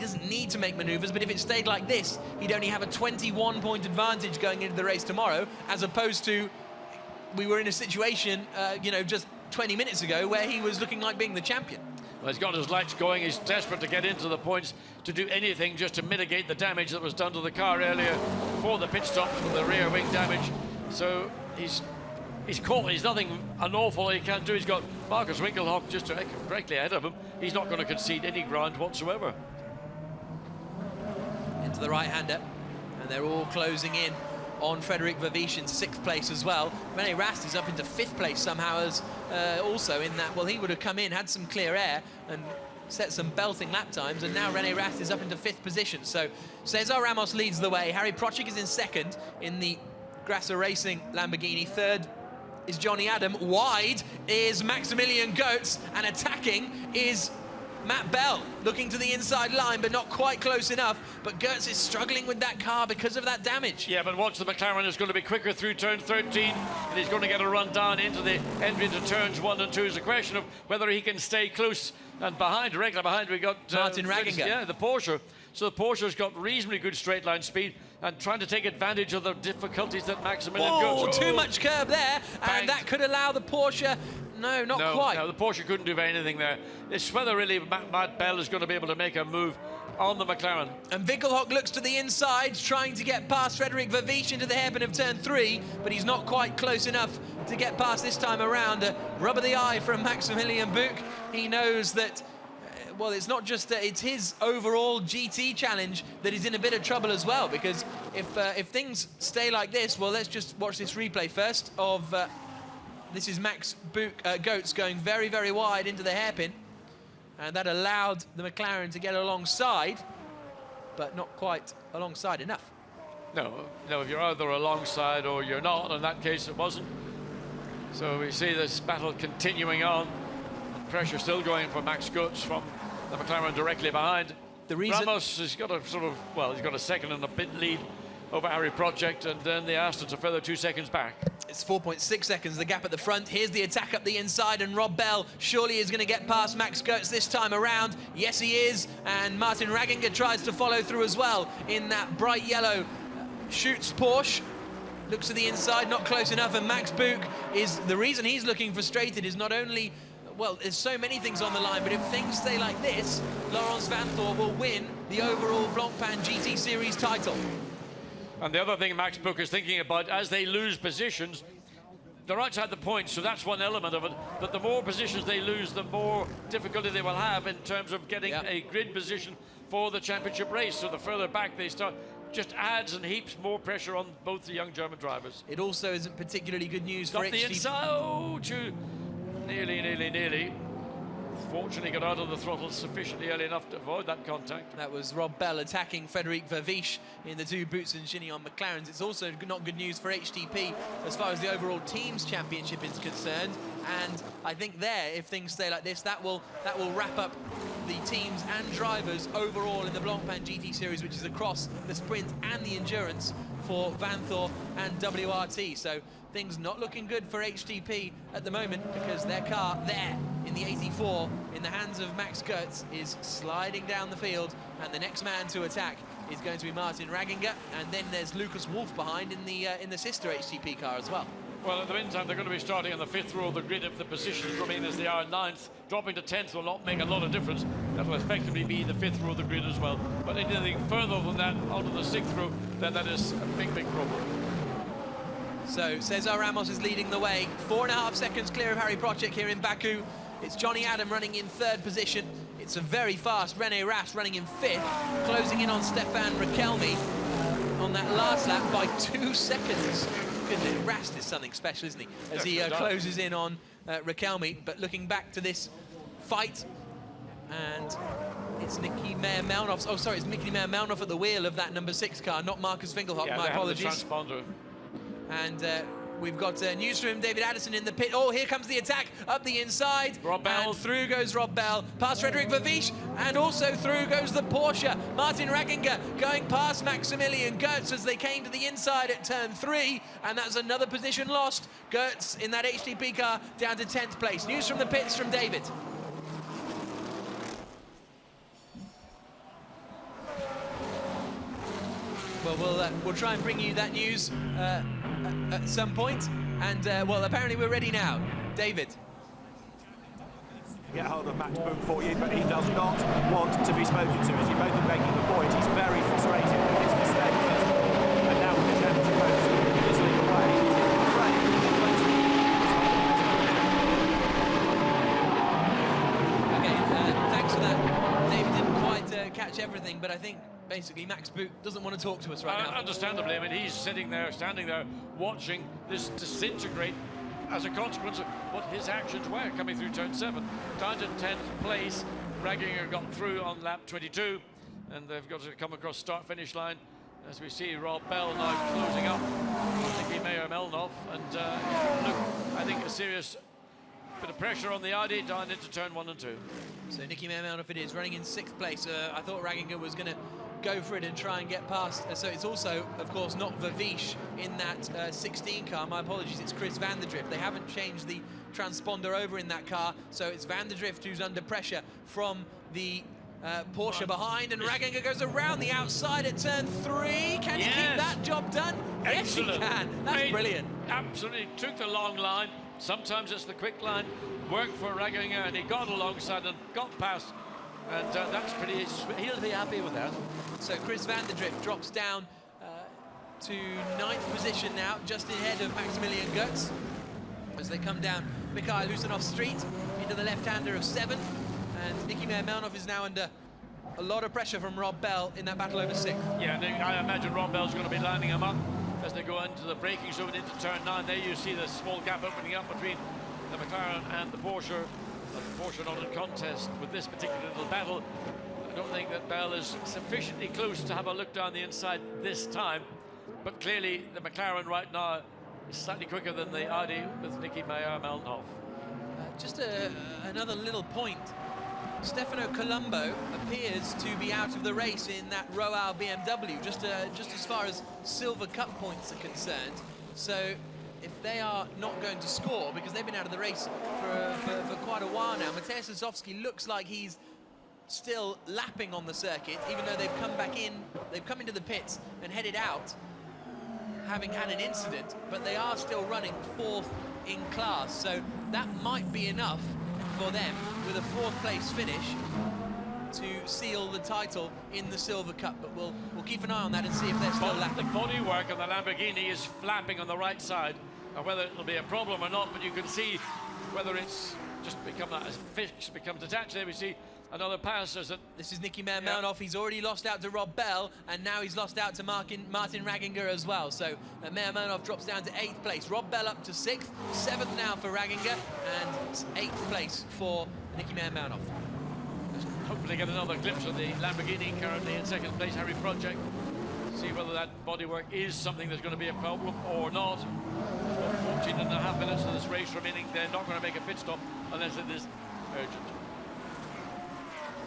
doesn't need to make maneuvers, but if it stayed like this, he'd only have a 21-point advantage going into the race tomorrow, as opposed to we were in a situation, just 20 minutes ago where he was looking like being the champion. Well, he's got his lights going. He's desperate to get into the points, to do anything just to mitigate the damage that was done to the car earlier before the pit stops with the rear wing damage. So he's caught. He's nothing an awful he can't do. He's got Marcus Winkelhock just directly ahead of him. He's not going to concede any ground whatsoever. Into the right-hander, and they're all closing in on Frederic Vervisch in 6th place as well. René Rast is up into 5th place somehow, as also in that, well, he would have come in, had some clear air and set some belting lap times, and now René Rast is up into 5th position. So Cesar Ramos leads the way. Harry Procik is in 2nd in the Grasser Racing Lamborghini. 3rd is Johnny Adam. Wide is Maximilian Goetz, and attacking is Matt Bell, looking to the inside line, but not quite close enough. But Goetz is struggling with that car because of that damage. Yeah, but watch, the McLaren is going to be quicker through turn 13, and he's going to get a run down into the entry into turns 1 and 2. It's a question of whether he can stay close. And behind, directly behind, we got Martin Ragginger. Yeah, the Porsche. So the Porsche's got reasonably good straight line speed and trying to take advantage of the difficulties that Maximilian goes. Too much curb there, and that could allow the Porsche. No, not quite. No, the Porsche couldn't do anything there. It's whether really Matt Bell is going to be able to make a move on the McLaren. And Winkelhock looks to the inside, trying to get past Frederic Vervisch into the hairpin of turn 3, but he's not quite close enough to get past this time around. Rub of the eye from Maximilian Buch. He knows that, well, it's not just it's his overall GT challenge that is in a bit of trouble as well, because if things stay like this, well, let's just watch this replay first of this is Max Goetz going very, very wide into the hairpin, and that allowed the McLaren to get alongside, but not quite alongside enough. No, if you're either alongside or you're not, in that case it wasn't. So we see this battle continuing on. Pressure still going for Max Goetz from the McLaren directly behind. The reason Ramos has got a sort of, well, he's got a 2nd and a bit lead over Harry Project, and then the Aston's a further 2 seconds back. It's 4.6 seconds, the gap at the front. Here's the attack up the inside, and Rob Bell surely is going to get past Max Goetz this time around. Yes, he is, and Martin Ragginger tries to follow through as well in that bright yellow Schutz Porsche. Looks to the inside, not close enough, and Max Buch is, the reason he's looking frustrated is not only, well, there's so many things on the line, but if things stay like this, Laurens Vanthoor will win the overall Blancpain GT Series title. And the other thing Max Buch is thinking about, as they lose positions, they're outside the points, so that's one element of it. But the more positions they lose, the more difficulty they will have in terms of getting a grid position for the championship race. So the further back they start, just adds and heaps more pressure on both the young German drivers. It also isn't particularly good news for the inside. Oh, nearly. Fortunately got out of the throttle sufficiently early enough to avoid that contact. That was Rob Bell attacking Frederic Vervisch in the 2 Boots and Gignon McLarens. It's also not good news for HTP as far as the overall teams championship is concerned. And I think there, if things stay like this, that will wrap up the teams and drivers overall in the Blancpain GT Series, which is across the sprint and the endurance for Vanthoor and WRT. So things not looking good for HTP at the moment, because their car there in the 84 in the hands of Max Goetz is sliding down the field, and the next man to attack is going to be Martin Ragginger, and then there's Lucas Wolf behind in the sister HTP car as well. Well, in the meantime, they're going to be starting on the 5th row of the grid if the positions remain as they are. 9th, dropping to 10th will not make a lot of difference. That will effectively be the 5th row of the grid as well. But anything further than that, onto the 6th row, then that is a big problem. So Cesar Ramos is leading the way. 4.5 seconds clear of Harry Procik here in Baku. It's Johnny Adam running in 3rd position. It's a very fast René Rast running in 5th, closing in on Stefan Rakelmi on that last lap by 2 seconds. Rast is something special, isn't he? As he closes in on Rakelmi. But looking back to this fight, and it's Nicky Meyer-Melnoff. Oh, sorry, it's Nicky Meyer-Melnoff at the wheel of that number 6 car, not Marcus Winkelhock. Yeah, my apologies. And we've got newsroom David Addison in the pit. Oh, here comes the attack up the inside. Rob Bell. And through goes Rob Bell, past Frederic Vervisch, and also through goes the Porsche. Martin Ragginger going past Maximilian Goetz as they came to the inside at turn 3, and that's another position lost. Goetz in that HTP car down to 10th place. News from the pits from David. Well, we'll try and bring you that news at some point. And, well, apparently we're ready now. David. get hold of Max Boot for you, but he does not want to be spoken to. As you both are making the point, he's very frustrated with his mistakes. And now with the damage boats fizzling away, he's afraid Thanks for that. David didn't quite catch everything, but I think basically Max Boot doesn't want to talk to us right now. Understandably, I mean, he's sitting there, standing there, watching this disintegrate as a consequence of what his actions were coming through turn 7. Down to 10th place, Ragginger got through on lap 22, and they've got to come across start-finish line. As we see Rob Bell now closing up Nicky Meyer-Melnhof, and look, I think a serious bit of pressure on the Audi down into turn 1 and 2. So Nicky Meyer-Melnhof it is, running in 6th place. I thought Ragginger was going to go for it and try and get past. So it's also, of course, not Vervish in that 16 car. My apologies, it's Chris van der Drift. They haven't changed the transponder over in that car, so it's van der Drift who's under pressure from the Porsche behind, and Ragginger goes around the outside at turn 3. Can he keep that job done? Excellent. Yes, he can. That's brilliant. Absolutely took the long line. Sometimes it's the quick line. Worked for Ragginger, and he got alongside and got past. And that's pretty, he'll be happy with that. So Chris van der Drift drops down to 9th position now, just ahead of Maximilian Goetz. As they come down Mikhail Husanov Street into the left-hander of 7. And Nicky Meyer-Melnhof is now under a lot of pressure from Rob Bell in that battle over 6th. Yeah, I imagine Rob Bell's going to be lining him up as they go into the braking zone into turn 9. There you see the small gap opening up between the McLaren and the Porsche. The Porsche not in contest with this particular little battle. I don't think that Bell is sufficiently close to have a look down the inside this time, but clearly the McLaren right now is slightly quicker than the Audi with Nicky Meyer-Melnhof. Just another little point. Stefano Colombo appears to be out of the race in that Royale BMW, just as far as Silver Cup points are concerned. So if they are not going to score, because they've been out of the race for quite a while now, Mateusz Osowski looks like he's still lapping on the circuit, even though they've come back in, they've come into the pits and headed out, having had an incident, but they are still running 4th in class. So that might be enough for them, with a 4th place finish, to seal the title in the Silver Cup. But we'll keep an eye on that and see if they're still lapping. The bodywork on the Lamborghini is flapping on the right side. Now, whether it'll be a problem or not, but you can see whether it's just become that as fish becomes detached. There we see another pass. This is Nicky Meyer-Melnhof. He's already lost out to Rob Bell, and now he's lost out to Martin Ragginger as well. So Meyer-Melnhof drops down to 8th place. Rob Bell up to 6th, 7th now for Ragginger, and 8th place for Nicky Meyer-Melnhof. Hopefully get another glimpse of the Lamborghini currently in 2nd place, Harry Project. See whether that bodywork is something that's going to be a problem or not. 14.5 minutes of this race remaining. They're not going to make a pit stop unless it is urgent.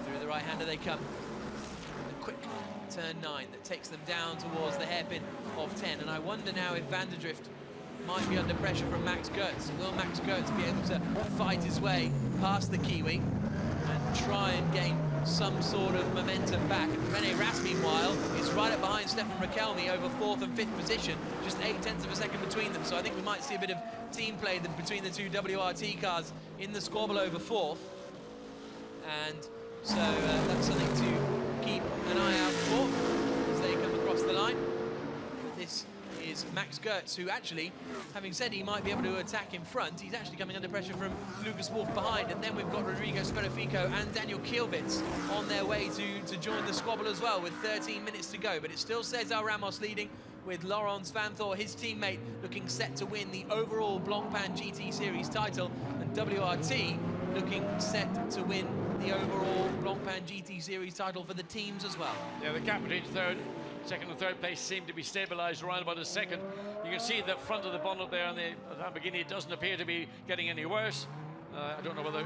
Through the right-hander they come. A quick turn 9 that takes them down towards the hairpin of 10. And I wonder now if van der Drift might be under pressure from Max Goetz. Will Max Goetz be able to fight his way past the Kiwi and try and gain some sort of momentum back? And Rene Rast, meanwhile, is right up behind Stefan Rakelmi over 4th and 5th position, just 0.8 of a second between them. So I think we might see a bit of team play between the two WRT cars in the squabble over 4th. And so that's something to keep an eye out for as they come across the line. But this is Max Goetz, who actually, having said he might be able to attack in front, he's actually coming under pressure from Lucas Wolff behind. And then we've got Rodrigo Sperafico and Daniel Kielwitz on their way to join the squabble as well, with 13 minutes to go. But it still Cesar Ramos leading, with Laurence Vanthor, his teammate, looking set to win the overall Blancpain GT Series title, and WRT looking set to win the overall Blancpain GT Series title for the teams as well. Yeah, the gap between 2nd and 3rd place seem to be stabilised around about a second. You can see the front of the bonnet there on the Lamborghini. It doesn't appear to be getting any worse. I don't know whether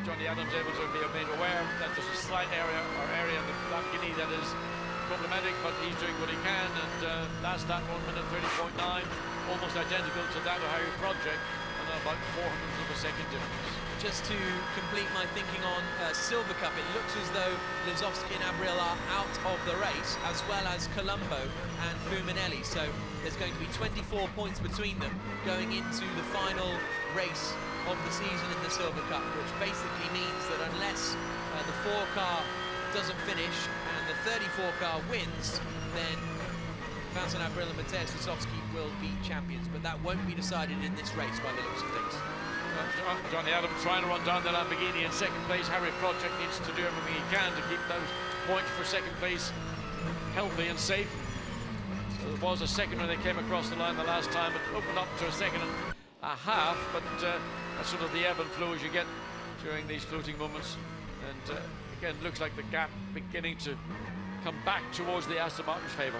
Johnny Adams is able to be made aware that there's a slight area in the Lamborghini that is problematic, but he's doing what he can, and that's that 1 minute 30.9, almost identical to that of Harry Project, and about 0.04 of a second difference. just to complete my thinking on Silver Cup, it looks as though Lizowski and Abril are out of the race, as well as Colombo and Fuminelli. So there's going to be 24 points between them going into the final race of the season in the Silver Cup, which basically means that unless the 4-car doesn't finish and the 34-car wins, then Vincent Abril and Mateusz Lizowski will be champions, but that won't be decided in this race by the looks of things. Johnny Adams trying to run down the Lamborghini in second place. Harry Project needs to do everything he can to keep those points for second place healthy and safe. So there was a second when they came across the line the last time. It opened up to a second and a half, but that's sort of the ebb and flow as you get during these floating moments. And again, looks like the gap beginning to come back towards the Aston Martin's favour.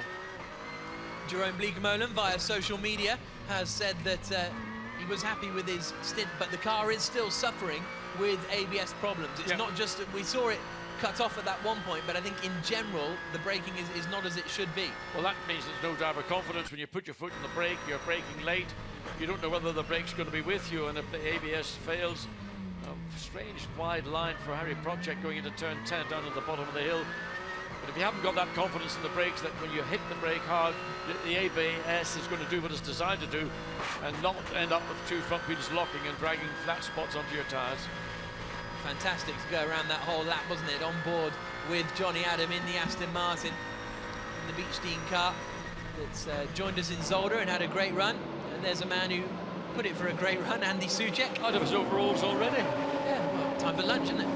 Jerome Bleekemolen via social media has said that he was happy with his stint, but the car is still suffering with ABS problems. It's not just that we saw it cut off at that one point, but I think in general the braking is not as it should be. Well, that means there's no driver confidence. When you put your foot on the brake, you're braking late, you don't know whether the brake's going to be with you, and if the ABS fails, a strange wide line for Harry Project going into turn 10 down at the bottom of the hill. But if you haven't got that confidence in the brakes, that when you hit the brake hard, the ABS is going to do what it's designed to do and not end up with two front wheels locking and dragging flat spots onto your tyres. Fantastic to go around that whole lap, wasn't it? On board with Johnny Adam in the Aston Martin, in the Beechstein car that's joined us in Zolder and had a great run. And there's a man who put it for a great run, Andy Soucek. Out of his overalls already. Yeah, well, time for lunch, isn't it?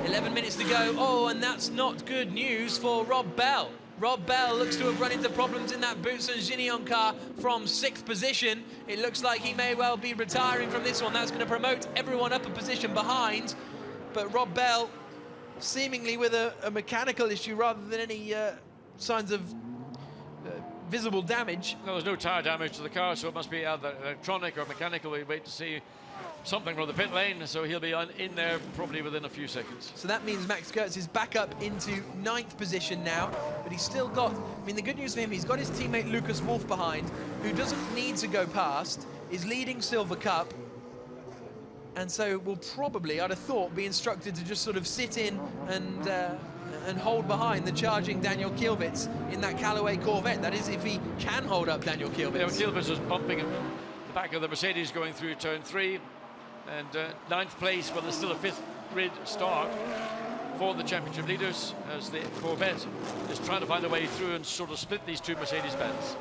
11 minutes to go. Oh, and that's not good news for Rob Bell. Rob Bell looks to have run into problems in that Boots and Gignon car from 6th position. It looks like he may well be retiring from this one. That's going to promote everyone up a position behind. But Rob Bell, seemingly with a mechanical issue rather than any signs of visible damage. No, there's no tyre damage to the car, so it must be either electronic or mechanical. We wait to see something from the pit lane, so he'll be in there probably within a few seconds. So that means Max Kurtz is back up into 9th position now, but he's still got, I mean, the good news for him, he's got his teammate Lucas Wolff behind, who doesn't need to go past, is leading Silver Cup, and so will probably, I'd have thought, be instructed to just sort of sit in and hold behind the charging Daniel Kielwitz in that Callaway Corvette. That is, if he can hold up Daniel Kielwitz. Yeah, Kielwitz is bumping him the back of the Mercedes going through turn 3. And 9th place, but there's still a 5th grid start for the championship leaders as the Corvette is trying to find a way through and sort of split these two Mercedes-Benz.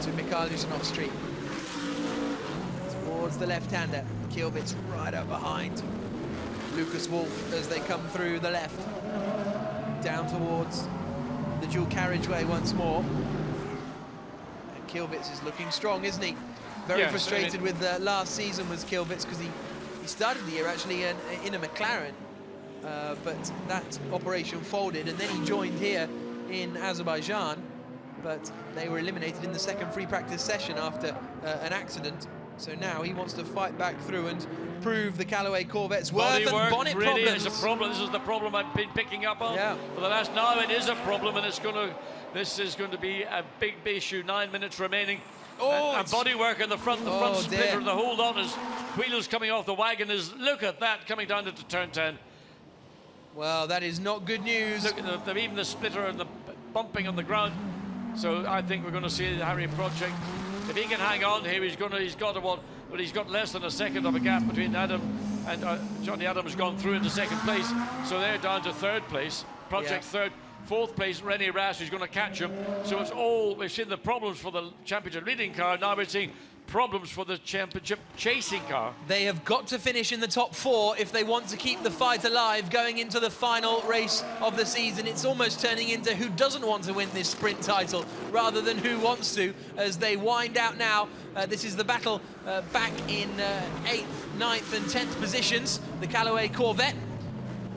To Michalsen off street. Towards the left-hander. Kielwitz right up behind Lucas Wolff as they come through the left. Down towards the dual carriageway once more. And Kielwitz is looking strong, isn't he? Very frustrated with last season was Kielwitz, because he started the year actually in a McLaren, but that operation folded, and then he joined here in Azerbaijan, but they were eliminated in the second free practice session after an accident. So now he wants to fight back through and prove the Callaway Corvette's worth, and bonnet really problems. Is a problem. This is the problem I've been picking up on for the last. Now it is a problem, and this is going to be a big issue. 9 minutes remaining. Oh, and bodywork in the front, splitter, the hold on as wheels coming off the wagon is, look at that, coming down into turn 10. Well, that is not good news. Look at even the splitter and the bumping on the ground. So I think we're going to see the Harry Project. If he can hang on here, he's got less than a second of a gap between Adam and Johnny Adams gone through into 2nd place. So they're down to 3rd place. Project 3rd. 4th place, René Rast, who's going to catch him. So it's all, we've seen the problems for the championship leading car, now we're seeing problems for the championship chasing car. They have got to finish in the top 4 if they want to keep the fight alive going into the final race of the season. It's almost turning into who doesn't want to win this sprint title rather than who wants to, as they wind out now. This is the battle back in 8th, 9th and 10th positions. The Callaway Corvette,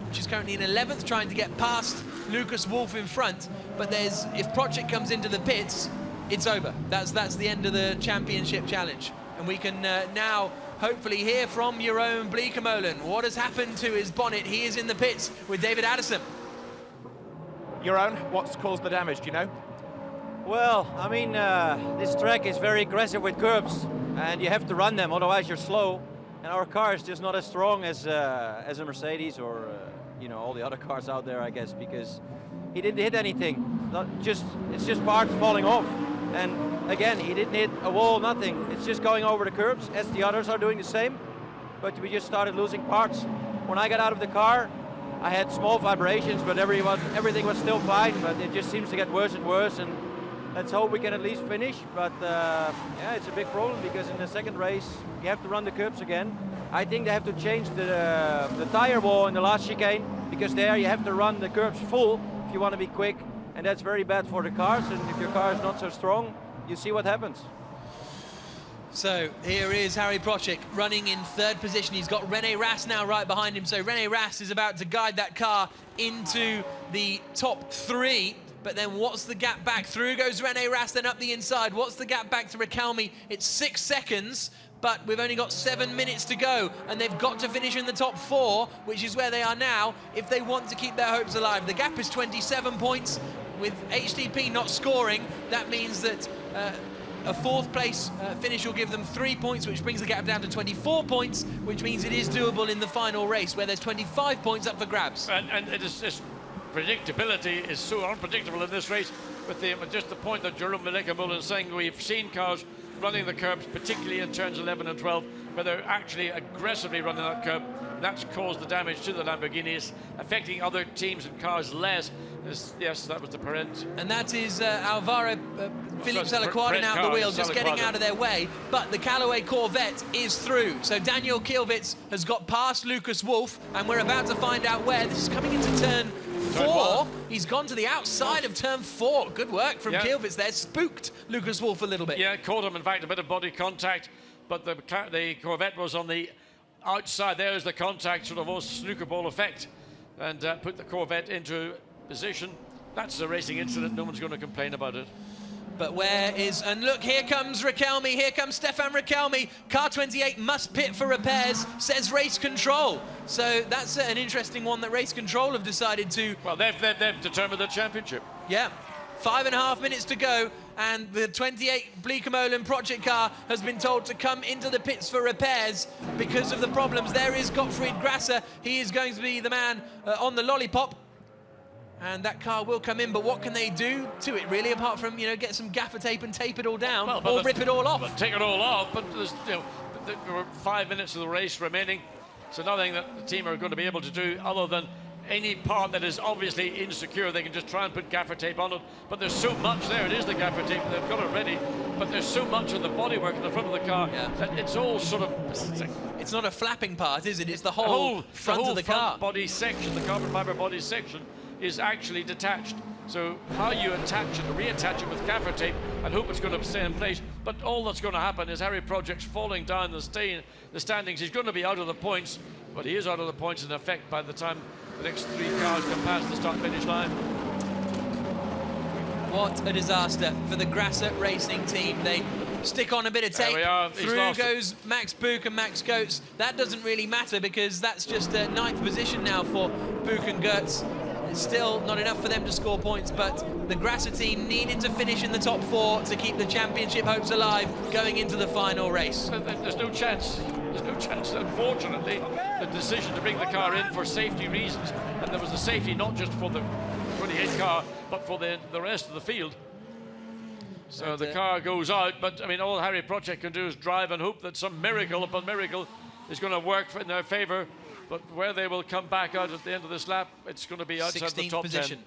which is currently in 11th, trying to get past Lucas Wolff in front, but if Project comes into the pits, it's over. That's the end of the championship challenge, and we can now hopefully hear from Jeroen Bleekemolen. What has happened to his bonnet? He is in the pits with David Addison. Jeroen, what's caused the damage, do you know? Well, I mean, this track is very aggressive with curbs, and you have to run them, otherwise you're slow. and our car is just not as strong as a Mercedes or you know, all the other cars out there, I guess, because he didn't hit anything. It's just parts falling off. And again, he didn't hit a wall, nothing. It's just going over the curbs, as the others are doing the same. But we just started losing parts. When I got out of the car, I had small vibrations, but everything was still fine. But it just seems to get worse and worse. And let's hope we can at least finish. But yeah, it's a big problem because in the second race, you have to run the curbs again. I think they have to change the tire wall in the last chicane, because there you have to run the curbs full if you want to be quick. And that's very bad for the cars, and if your car is not so strong, you see what happens. So here is Harry Procek running in third position. He's got René Rast now right behind him. So René Rast is about to guide that car into the top 3. But then what's the gap back? Through goes René Rast, then up the inside. What's the gap back to Riquelme? It's 6 seconds. But we've only got 7 minutes to go, and they've got to finish in the top 4, which is where they are now, if they want to keep their hopes alive. The gap is 27 points. With HDP not scoring, that means that a 4th place finish will give them 3 points, which brings the gap down to 24 points, which means it is doable in the final race, where there's 25 points up for grabs. And it is just predictability is so unpredictable in this race, with just the point that Jerome Melekemul is saying. We've seen cars running the curbs, particularly in turns 11 and 12, where they're actually aggressively running that curb. That's caused the damage to the Lamborghinis, affecting other teams and cars less. Yes, that was the parent. And that is Alvaro Philippe Salaquadin out the wheel, just getting out of their way. But the Callaway Corvette is through. So Daniel Kielwitz has got past Lucas Wolff, and we're about to find out where. This is coming into turn 4. He's gone to the outside of turn 4. Good work from Kielwitz there. Spooked Lucas Wolff a little bit. Yeah, caught him, in fact, a bit of body contact, but the Corvette was on the outside. There's the contact, sort of almost snooker ball effect, and put the Corvette into position. That's a racing incident. No one's going to complain about it. But where is... And look, here comes Riquelme. Here comes Stefan Riquelme. Car 28 must pit for repairs, says Race Control. So that's an interesting one that Race Control have decided to... Well, they've determined the championship. Yeah. 5.5 minutes to go, and the 28 Bleekemolen project car has been told to come into the pits for repairs because of the problems. There is Gottfried Grasser. He is going to be the man on the lollipop. And that car will come in, but what can they do to it, really, apart from, you know, get some gaffer tape and tape it all down, or rip it all off? Take it all off, but there's, you know, there were 5 minutes of the race remaining, so nothing that the team are going to be able to do other than any part that is obviously insecure. They can just try and put gaffer tape on it, but there's so much there. It is the gaffer tape, they've got it ready, but there's so much of the bodywork in the front of the car that it's all sort of... It's not a flapping part, is it? It's the whole front of the car. Body section, the carbon fiber body section, is actually detached. So how you attach it, reattach it with gaffer tape and hope it's going to stay in place. But all that's going to happen is Harry Procek's falling down the standings. He's going to be out of the points, but he is out of the points in effect by the time the next 3 cars come past the start-finish line. What a disaster for the Grasser Racing team. They stick on a bit of tape. Through goes Max Buch and Max Goetz. That doesn't really matter because that's just a 9th position now for Buch and Goetz. It's still not enough for them to score points, but the Grasser team needed to finish in the top 4 to keep the championship hopes alive going into the final race. There's no chance. There's no chance. Unfortunately, the decision to bring the car in for safety reasons, and there was a safety not just for the 28 car, but for the rest of the field. So the car goes out, but I mean, all Harry Procek can do is drive and hope that some miracle upon miracle is going to work in their favour. But where they will come back out at the end of this lap, it's going to be outside the top 10.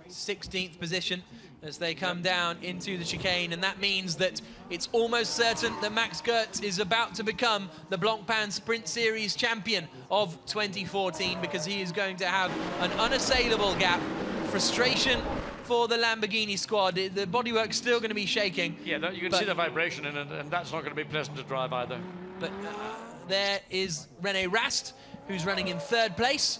16th position as they come down into the chicane, and that means that it's almost certain that Max Goetz is about to become the Blancpain Sprint Series champion of 2014, because he is going to have an unassailable gap. Frustration for the Lamborghini squad. The bodywork's still going to be shaking. Yeah, you can see the vibration in it, and that's not going to be pleasant to drive either. But there is René Rast, who's running in 3rd place.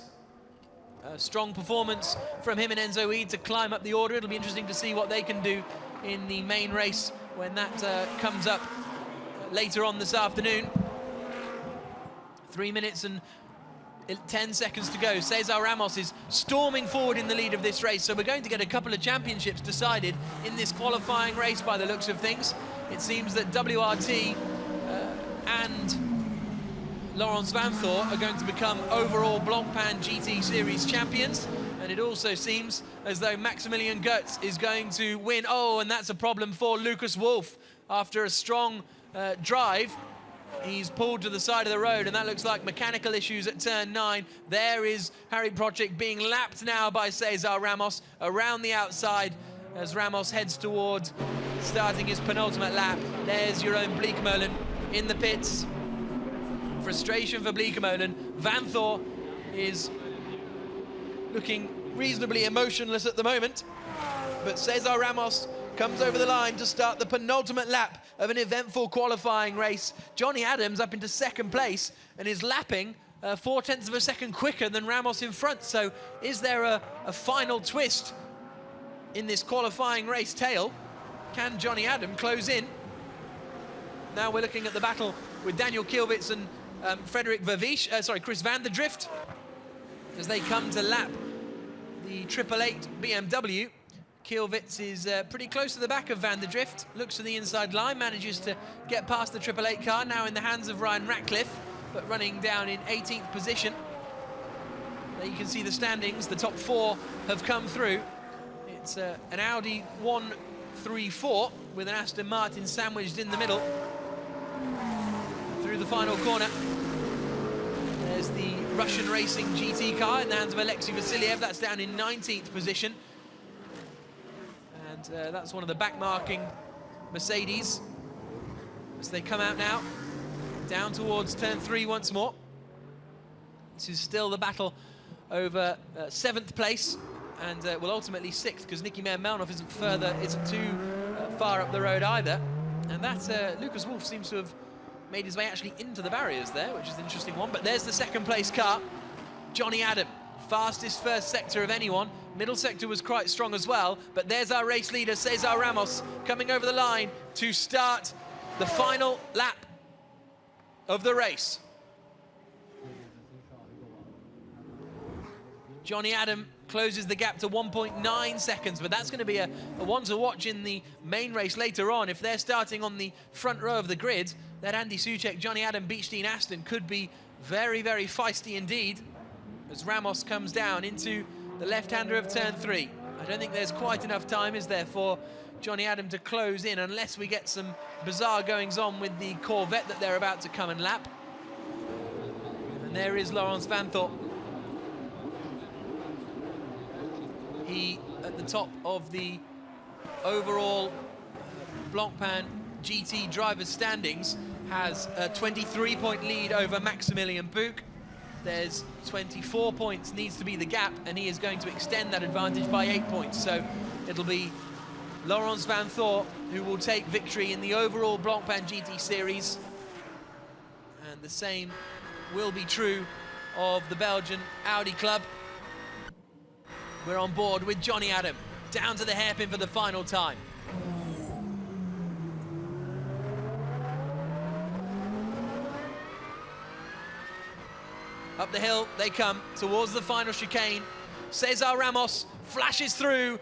A strong performance from him and Enzo Eid to climb up the order. It'll be interesting to see what they can do in the main race when that comes up later on this afternoon. 3 minutes and 10 seconds to go. Cesar Ramos is storming forward in the lead of this race, so we're going to get a couple of championships decided in this qualifying race by the looks of things. It seems that WRT and Laurens Vanthoor are going to become overall Blancpain GT Series champions. And it also seems as though Maximilian Goetz is going to win. Oh, and that's a problem for Lucas Wolf. After a strong drive, he's pulled to the side of the road, and that looks like mechanical issues at turn 9. There is Harry Procek being lapped now by Cesar Ramos around the outside as Ramos heads towards starting his penultimate lap. There's Jeroen Bleekemolen in the pits. Frustration for Bleekemolen. Vanthoor is looking reasonably emotionless at the moment, but Cesar Ramos comes over the line to start the penultimate lap of an eventful qualifying race. Johnny Adams up into second place and is lapping 0.4 of a second quicker than Ramos in front. So is there a final twist in this qualifying race tale? Can Johnny Adams close in? Now we're looking at the battle with Daniel Kielwitz and Chris van der Drift as they come to lap the 888 BMW. Kielwitz is pretty close to the back of Van der Drift, looks to the inside line, manages to get past the 888 car, now in the hands of Ryan Ratcliffe, but running down in 18th position. There you can see the standings, the top 4 have come through. It's an Audi 134 with an Aston Martin sandwiched in the middle. Through the final corner, there's the Russian Racing GT car in the hands of Alexei Vasiliev, that's down in 19th position. And that's one of the back-marking Mercedes as they come out now, down towards turn 3 once more. This is still the battle over 7th place, and will ultimately 6th, because Nicky Melnhoff isn't too far up the road either. And that Lucas Wolf seems to have made his way actually into the barriers there, which is an interesting one. But there's the second place car, Johnny Adams, fastest first sector of anyone. Middle sector was quite strong as well, but there's our race leader, Cesar Ramos, coming over the line to start the final lap of the race. Johnny Adams closes the gap to 1.9 seconds, but that's going to be a one to watch in the main race later on. If they're starting on the front row of the grid, that Andy Soucek, Johnny Adams, Beechstein, Aston could be very, very feisty indeed as Ramos comes down into the left-hander of turn 3. I don't think there's quite enough time, is there, for Johnny Adams to close in, unless we get some bizarre goings-on with the Corvette that they're about to come and lap. And there is Laurens Vanthoor. He, at the top of the overall Blancpain GT drivers' standings, has a 23-point lead over Maximilian Buch. There's 24 points needs to be the gap, and he is going to extend that advantage by 8 points. So it'll be Laurens Vanthoor who will take victory in the overall Blancpain GT Series. And the same will be true of the Belgian Audi club. We're on board with Johnny Adams, down to the hairpin for the final time. Up the hill they come towards the final chicane. Cesar Ramos flashes through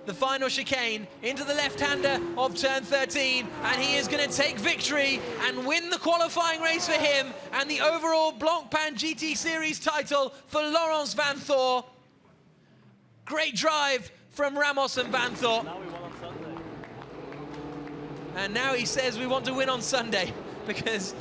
the final chicane into the left-hander of turn 13, and he is going to take victory and win the qualifying race for him and the overall Blancpain GT Series title for Laurens Vanthoor. Great drive from Ramos and Vanthoor. Now we won on Sunday. And now he says we want to win on Sunday, because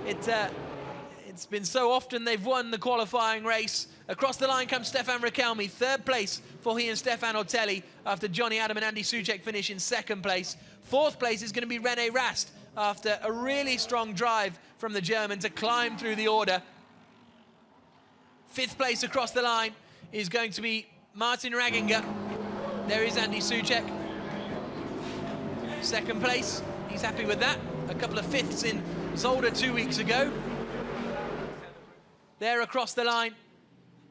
it's been so often they've won the qualifying race. Across the line comes Stefan Rakelmi, 3rd place for he and Stefan Otelli, after Johnny Adams and Andy Soucek finish in 2nd place. 4th place is going to be René Rast, after a really strong drive from the German to climb through the order. 5th place across the line is going to be Martin Raginger. There is Andy Soucek. 2nd place, he's happy with that. A couple of 5ths in Zolder 2 weeks ago. There across the line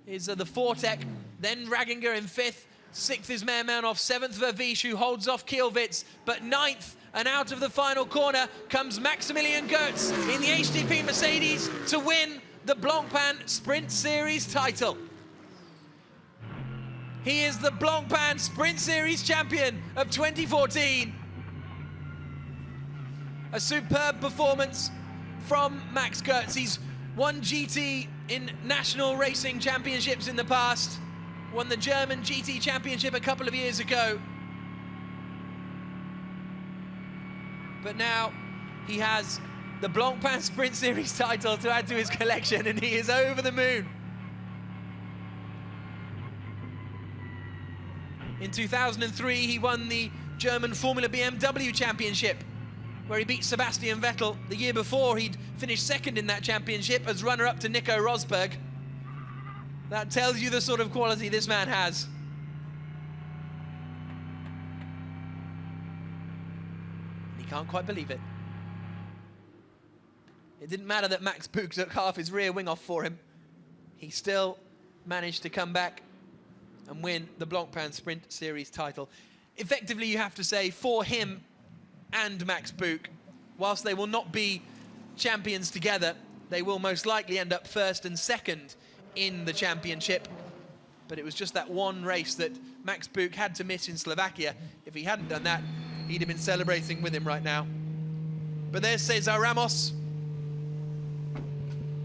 is the Fortec, then Raginger in 5th. 6th is Melnhoff, 7th Vervish, who holds off Kielwitz, but 9th, and out of the final corner comes Maximilian Goetz in the HTP Mercedes to win the Blancpain Sprint Series title. He is the Blancpain Sprint Series champion of 2014. A superb performance from Max Goetz. He's Won GT in national racing championships in the past. Won the German GT Championship a couple of years ago. But now he has the Blancpain Sprint Series title to add to his collection, and he is over the moon. In 2003, he won the German Formula BMW Championship, where he beat Sebastian Vettel. The year before, he'd finished second in that championship as runner-up to Nico Rosberg. That tells you the sort of quality this man has. And he can't quite believe it. It didn't matter that Max Buch took half his rear wing off for him. He still managed to come back and win the Blancpain Sprint Series title. Effectively, you have to say, for him and Max Buch, whilst they will not be champions together, they will most likely end up first and second in the championship. But it was just that one race that Max Buch had to miss in Slovakia. If he hadn't done that, he'd have been celebrating with him right now. But there's Cesar Ramos,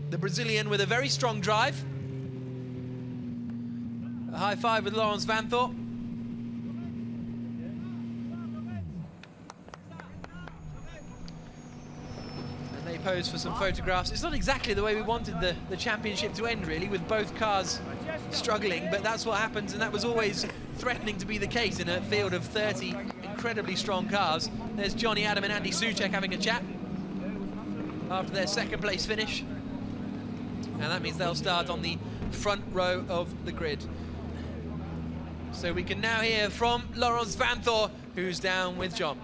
the Brazilian with a very strong drive. A high five with Laurens Vanthoor. And they pose for some photographs. It's not exactly the way we wanted the championship to end, really, with both cars struggling, but that's what happens, and that was always threatening to be the case in a field of 30 incredibly strong cars. There's Johnny Adam and Andy Soucek having a chat after their second place finish. And that means they'll start on the front row of the grid. So we can now hear from Laurens Vanthoor, who's down with John.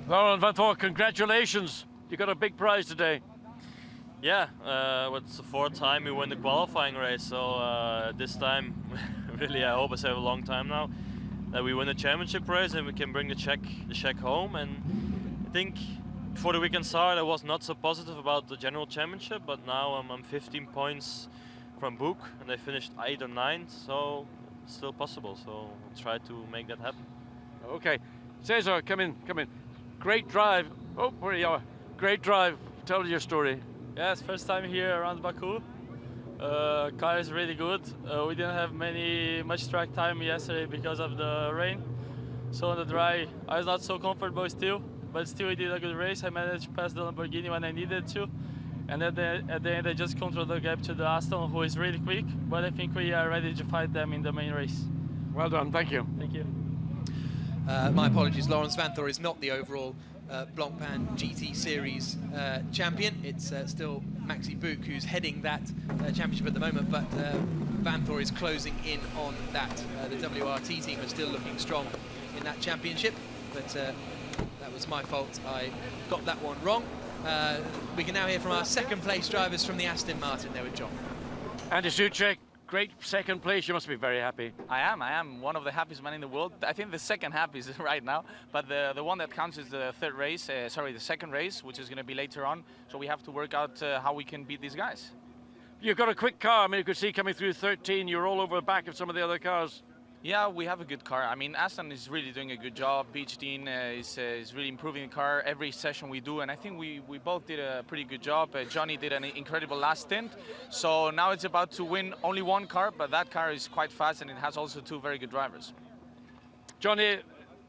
Laurens Vanthoor, congratulations. You got a big prize today. Yeah, it's the fourth time we win the qualifying race, so this time, really, I hope I say a long time now, that we win the championship race and we can bring the check home. And I think before the weekend started, I was not so positive about the general championship, but now I'm 15 points from Buch, and they finished 8th or 9th, so it's still possible. So I'll try to make that happen. Okay, Cesar, come in. Great drive. Oh, where you are. Great drive. Tell us your story. Yeah, it's first time here around Baku. Car is really good. We didn't have much track time yesterday because of the rain. So on the dry, I was not so comfortable still, but still we did a good race. I managed to pass the Lamborghini when I needed to. And at the end, I just controlled the gap to the Aston, who is really quick, but I think we are ready to fight them in the main race. Well done, thank you. Thank you. My apologies, Laurens Vanthoor is not the overall Blancpain GT Series champion. It's still Maxi Buch who's heading that championship at the moment, but Vanthoor is closing in on that. The WRT team are still looking strong in that championship, but that was my fault. I got that one wrong. We can now hear from our second place drivers from the Aston Martin there with John. Andy Soucek, great second place. You must be very happy. I am one of the happiest men in the world. I think the second happiest right now, but the one that counts is the third race, the second race, which is going to be later on. So we have to work out how we can beat these guys. You've got a quick car. I mean, you could see coming through 13, you're all over the back of some of the other cars. Yeah, we have a good car. I mean, Aston is really doing a good job. Beach Dean is really improving the car every session we do, and I think we both did a pretty good job. Johnny did an incredible last stint, so now it's about to win only one car, but that car is quite fast, and it has also two very good drivers. Johnny, it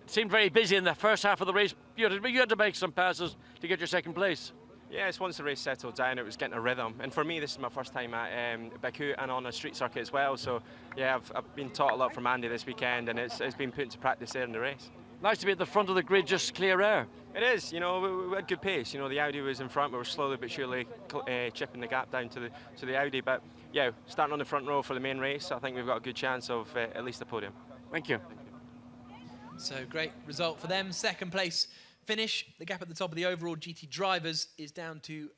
seemed very busy in the first half of the race. You had to make some passes to get your second place. Yes, once the race settled down, it was getting a rhythm. And for me, this is my first time at Baku and on a street circuit as well. So, yeah, I've been taught a lot from Andy this weekend, and it's been put into practice there in the race. Nice to be at the front of the grid, just clear air. It is, you know, we had good pace. You know, the Audi was in front, we were slowly but surely chipping the gap down to the Audi. But, yeah, starting on the front row for the main race, I think we've got a good chance of at least a podium. Thank you. So, great result for them. Second place finish. The gap at the top of the overall GT drivers is down to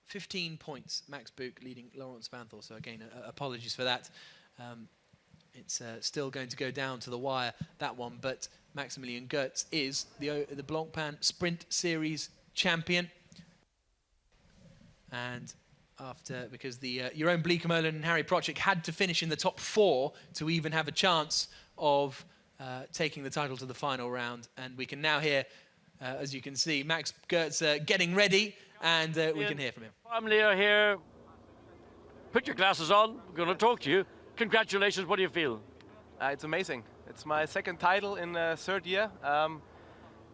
15 points. Max Buch leading Laurens Vanthoor. So again, apologies for that. It's still going to go down to the wire, that one. But Maximilian Goetz is the Blancpain Sprint Series champion. And because the Jeroen Bleekemolen and Harry Procek had to finish in the top 4 to even have a chance of taking the title to the final round. And we can now hear, as you can see, Max Goetz getting ready, and we can hear from him. Family are here. Put your glasses on, we're going to talk to you. Congratulations, what do you feel? It's amazing. It's my second title in third year.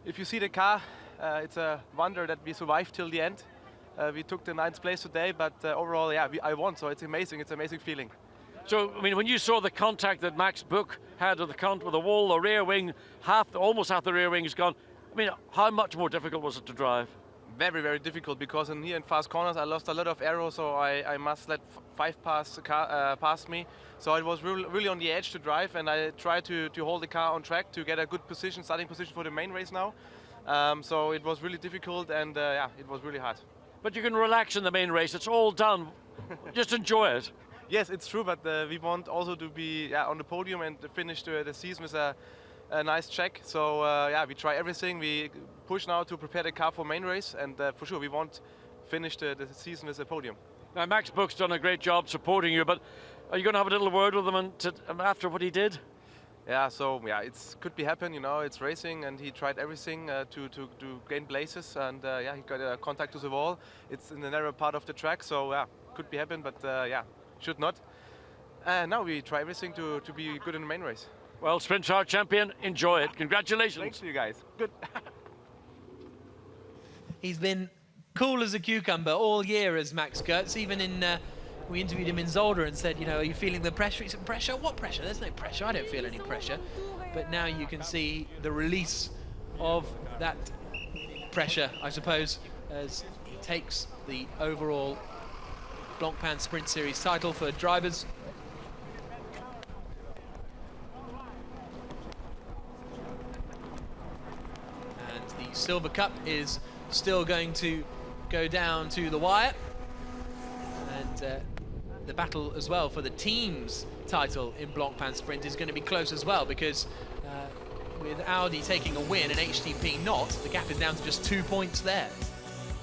If you see the car, it's a wonder that we survived till the end. We took the 9th place today, but overall, yeah, I won, so it's amazing. It's an amazing feeling. So, I mean, when you saw the contact that Max Buch had with the wall, the rear wing, almost half the rear wing is gone, I mean, how much more difficult was it to drive? Very, very difficult, because in fast corners I lost a lot of aero, so I must let 5 cars past me. So it was really on the edge to drive, and I tried to hold the car on track to get a good position, starting position for the main race now. So it was really difficult, and yeah, it was really hard. But you can relax in the main race, it's all done. Just enjoy it. Yes, it's true, but we want also to be on the podium and finish the season with a nice check. So yeah, we try everything. We push now to prepare the car for main race, and for sure we want finish the season with a podium. Now, Max Buch's done a great job supporting you, but are you going to have a little word with him after what he did? Yeah, so yeah, it could be happen, you know, it's racing, and he tried everything to gain places, and yeah, he got contact to the wall. It's in the narrow part of the track, so yeah, could be happen, but yeah, should not. And now we try everything to be good in the main race. Well, Sprint Car champion, enjoy it. Congratulations. Thanks to you guys. Good. He's been cool as a cucumber all year as Max Goetz. Even in, we interviewed him in Zolder and said, you know, are you feeling the pressure? He said, pressure? What pressure? There's no pressure. I don't feel any pressure. But now you can see the release of that pressure, I suppose, as he takes the overall Blancpain Sprint Series title for drivers. And the Silver Cup is still going to go down to the wire, and the battle as well for the team's title in Blancpain Sprint is going to be close as well, because with Audi taking a win and HTP not, the gap is down to just 2 points there.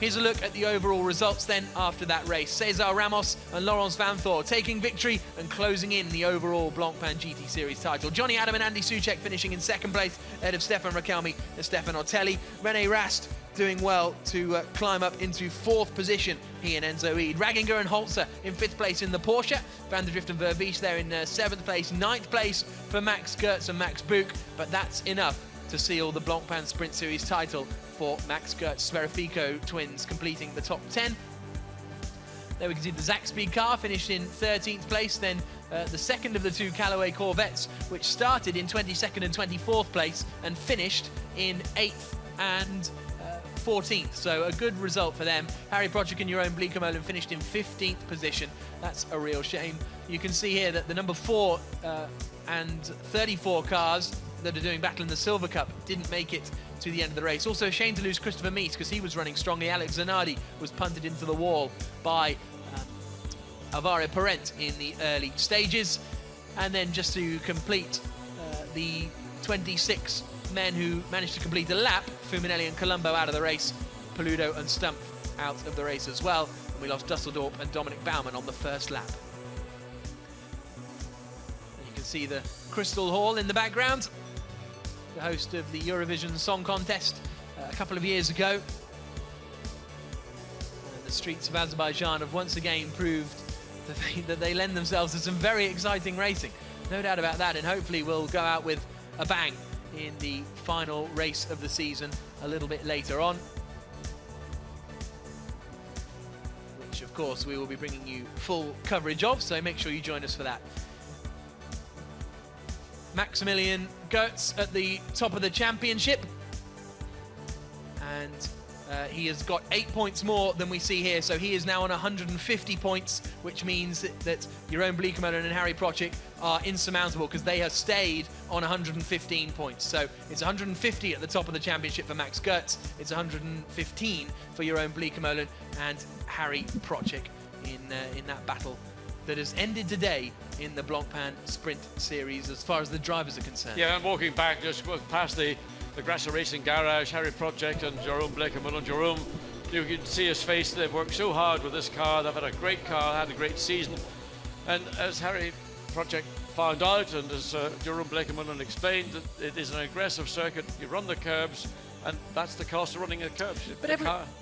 Here's a look at the overall results then after that race. Cesar Ramos and Laurence Van Thor taking victory and closing in the overall Blancpain GT Series title. Johnny Adam and Andy Soucek finishing in second place ahead of Stefan Rakelmi and Stefan Ortelli. René Rast doing well to climb up into 4th position, he and Enzo Eid. Raginger and Holzer in 5th place in the Porsche. Van der Drift and Vervies there in 7th place. 9th place for Max Goetz and Max Buch, but that's enough to seal the Blancpain Sprint Series title for Max Goetz. Sferifico twins completing the top 10. There we can see the Zaxby car finished in 13th place, then the second of the 2 Callaway Corvettes, which started in 22nd and 24th place and finished in 8th and 14th, so a good result for them. Harry Projek and Jeroen Bleekemolen finished in 15th position. That's a real shame. You can see here that the number 4 and 34 cars that are doing battle in the Silver Cup didn't make it to the end of the race. Also, shame to lose Christopher Mees because he was running strongly. Alex Zanardi was punted into the wall by Alvaro Parent in the early stages. And then just to complete the 26 men who managed to complete a lap, Fuminelli and Colombo out of the race, Paludo and Stumpf out of the race as well. And we lost Dusseldorp and Dominic Baumann on the first lap. And you can see the Crystal Hall in the background, the host of the Eurovision Song Contest a couple of years ago. And the streets of Azerbaijan have once again proved that they lend themselves to some very exciting racing. No doubt about that, and hopefully we'll go out with a bang in the final race of the season a little bit later on, which of course we will be bringing you full coverage of, so make sure you join us for that. Maximilian Goetz at the top of the championship, and he has got 8 points more than we see here, so he is now on 150 points, which means that Jeroen Bleekemolen and Harry Projek are insurmountable because they have stayed on 115 points. So it's 150 at the top of the championship for Max Goetz, it's 115 for Jeroen Bleekemolen and Harry Projek in that battle that has ended today in the Blancpain Sprint Series as far as the drivers are concerned. Yeah, I'm walking back just past the Grasser Racing Garage, Harry Projek and Jeroen Bleekemolen. Jeroen, you can see his face, they've worked so hard with this car, they've had a great car, had a great season. And as Harry Projek found out, and as Jeroen Bleekemolen explained, it is an aggressive circuit, you run the curbs, and that's the cost of running a curb. But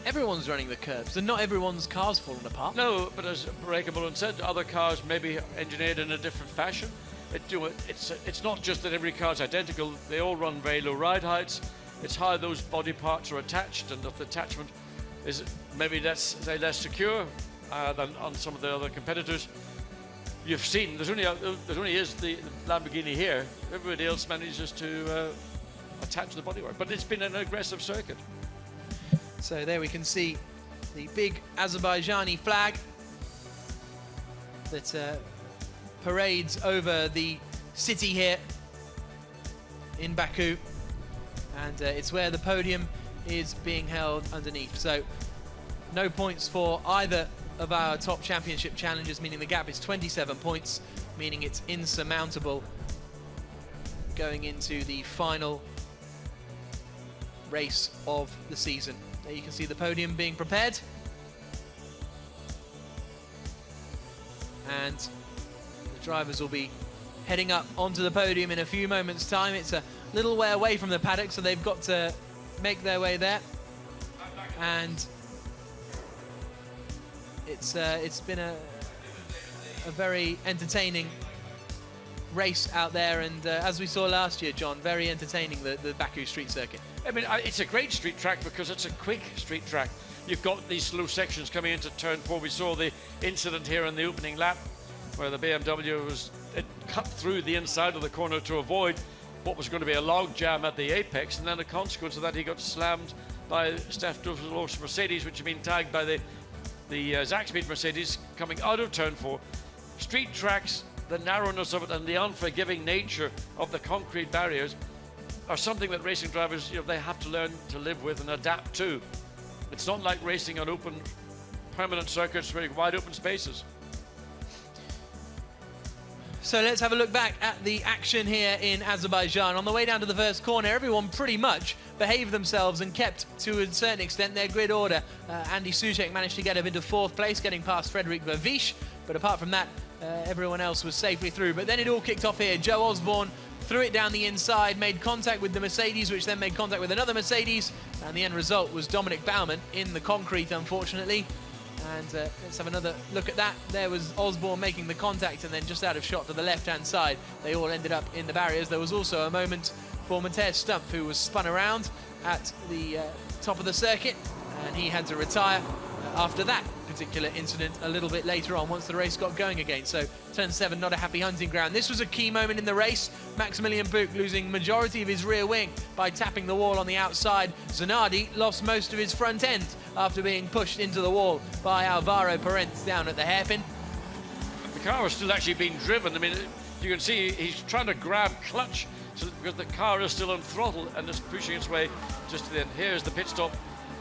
everyone's running the curbs, and not everyone's car's fallen apart. No, but as Rebecca Mullen said, other cars may be engineered in a different fashion. It's not just that every car's identical. They all run very low ride heights. It's how those body parts are attached, and if the attachment is maybe less secure than on some of the other competitors. You've seen there's only is the Lamborghini here. Everybody else manages to attach the bodywork, but it's been an aggressive circuit. So there we can see the big Azerbaijani flag that parades over the city here in Baku, and it's where the podium is being held underneath. So no points for either of our top championship challenges, meaning the gap is 27 points, meaning it's insurmountable going into the final race of the season. There you can see the podium being prepared, and the drivers will be heading up onto the podium in a few moments' time. It's a little way away from the paddock, so they've got to make their way there, and it's been a very entertaining race out there, and as we saw last year, John, very entertaining, the Baku street circuit. I mean, it's a great street track because it's a quick street track. You've got these slow sections coming into turn 4. We saw the incident here in the opening lap where the BMW it cut through the inside of the corner to avoid what was going to be a log jam at the apex, and then a consequence of that he got slammed by Steph Dusseldorf's Mercedes, which had been tagged by the Zaxby's Mercedes coming out of turn 4. Street tracks, the narrowness of it and the unforgiving nature of the concrete barriers are something that racing drivers, they have to learn to live with and adapt to. It's not like racing on open, permanent circuits with wide open spaces. So let's have a look back at the action here in Azerbaijan. On the way down to the first corner, everyone pretty much behaved themselves and kept, to a certain extent, their grid order. Andy Soucek managed to get up into 4th place, getting past Frederic Vervisch, but apart from that, everyone else was safely through. But then it all kicked off here. Joe Osborne threw it down the inside, made contact with the Mercedes, which then made contact with another Mercedes, and the end result was Dominic Baumann in the concrete, unfortunately. And let's have another look at that. There was Osborne making the contact, and then just out of shot to the left-hand side, they all ended up in the barriers. There was also a moment for Matthias Stumpf, who was spun around at the top of the circuit, and he had to retire after that particular incident a little bit later on once the race got going again. So turn 7, not a happy hunting ground. This was a key moment in the race. Maximilian Buch losing majority of his rear wing by tapping the wall on the outside. Zanardi lost most of his front end after being pushed into the wall by Alvaro Parentes down at the hairpin. The car was still actually being driven. I mean, you can see he's trying to grab clutch because the car is still on throttle and is pushing its way just to the end. Here's the pit stop,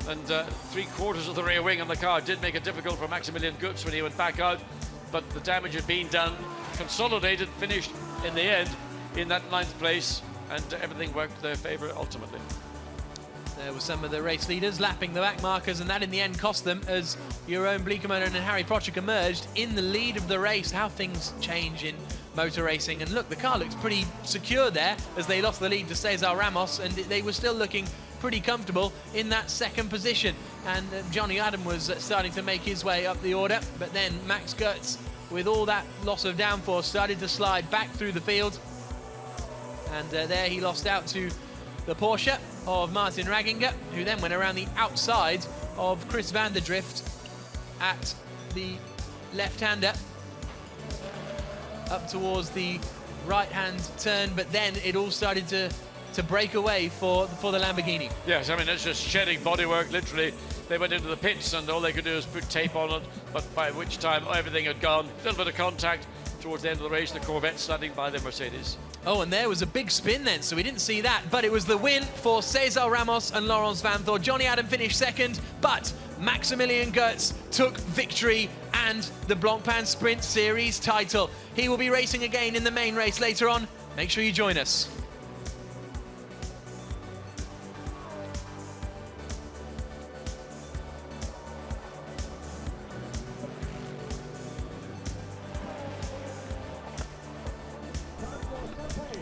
and 3/4 of the rear wing on the car did make it difficult for Maximilian Götz when he went back out, but the damage had been done. Consolidated, finished in the end in that 9th place, and everything worked in their favour ultimately. There were some of the race leaders lapping the back markers, and that in the end cost them as Jeroen Bleekemolen and Harry Procek emerged in the lead of the race. How things change in motor racing. And look, the car looks pretty secure there as they lost the lead to Cesar Ramos, and they were still looking pretty comfortable in that 2nd position. And Johnny Adam was starting to make his way up the order, but then Max Götz, with all that loss of downforce, started to slide back through the field. And there he lost out to the Porsche of Martin Ragginger, who then went around the outside of Chris van der Drift at the left-hander up towards the right-hand turn, but then it all started to break away for the Lamborghini. Yes, I mean, it's just shedding bodywork, literally. They went into the pits and all they could do was put tape on it, but by which time everything had gone. A little bit of contact towards the end of the race, the Corvette sliding by the Mercedes. Oh, and there was a big spin then, so we didn't see that, but it was the win for Cesar Ramos and Laurens Vanthoor. Johnny Adam finished 2nd, but Maximilian Götz took victory and the Blancpain Sprint Series title. He will be racing again in the main race later on. Make sure you join us.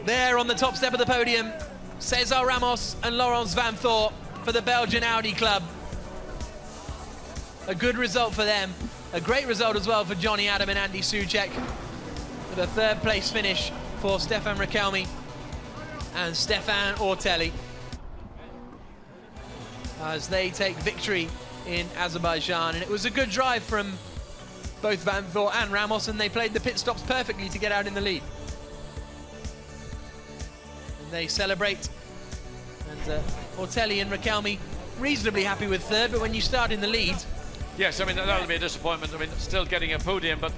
There on the top step of the podium, Cesar Ramos and Laurens Vanthoor for the Belgian Audi club. A good result for them. A great result as well for Johnny Adam and Andy Soucek. With a third place finish for Stefan Rakelmi and Stefan Ortelli, as they take victory in Azerbaijan. And it was a good drive from both Vanthor and Ramos, and they played the pit stops perfectly to get out in the lead. And they celebrate. And Ortelli and Rakelmi reasonably happy with third, but when you start in the lead... Yes, I mean, that'll be a disappointment. I mean, still getting a podium, but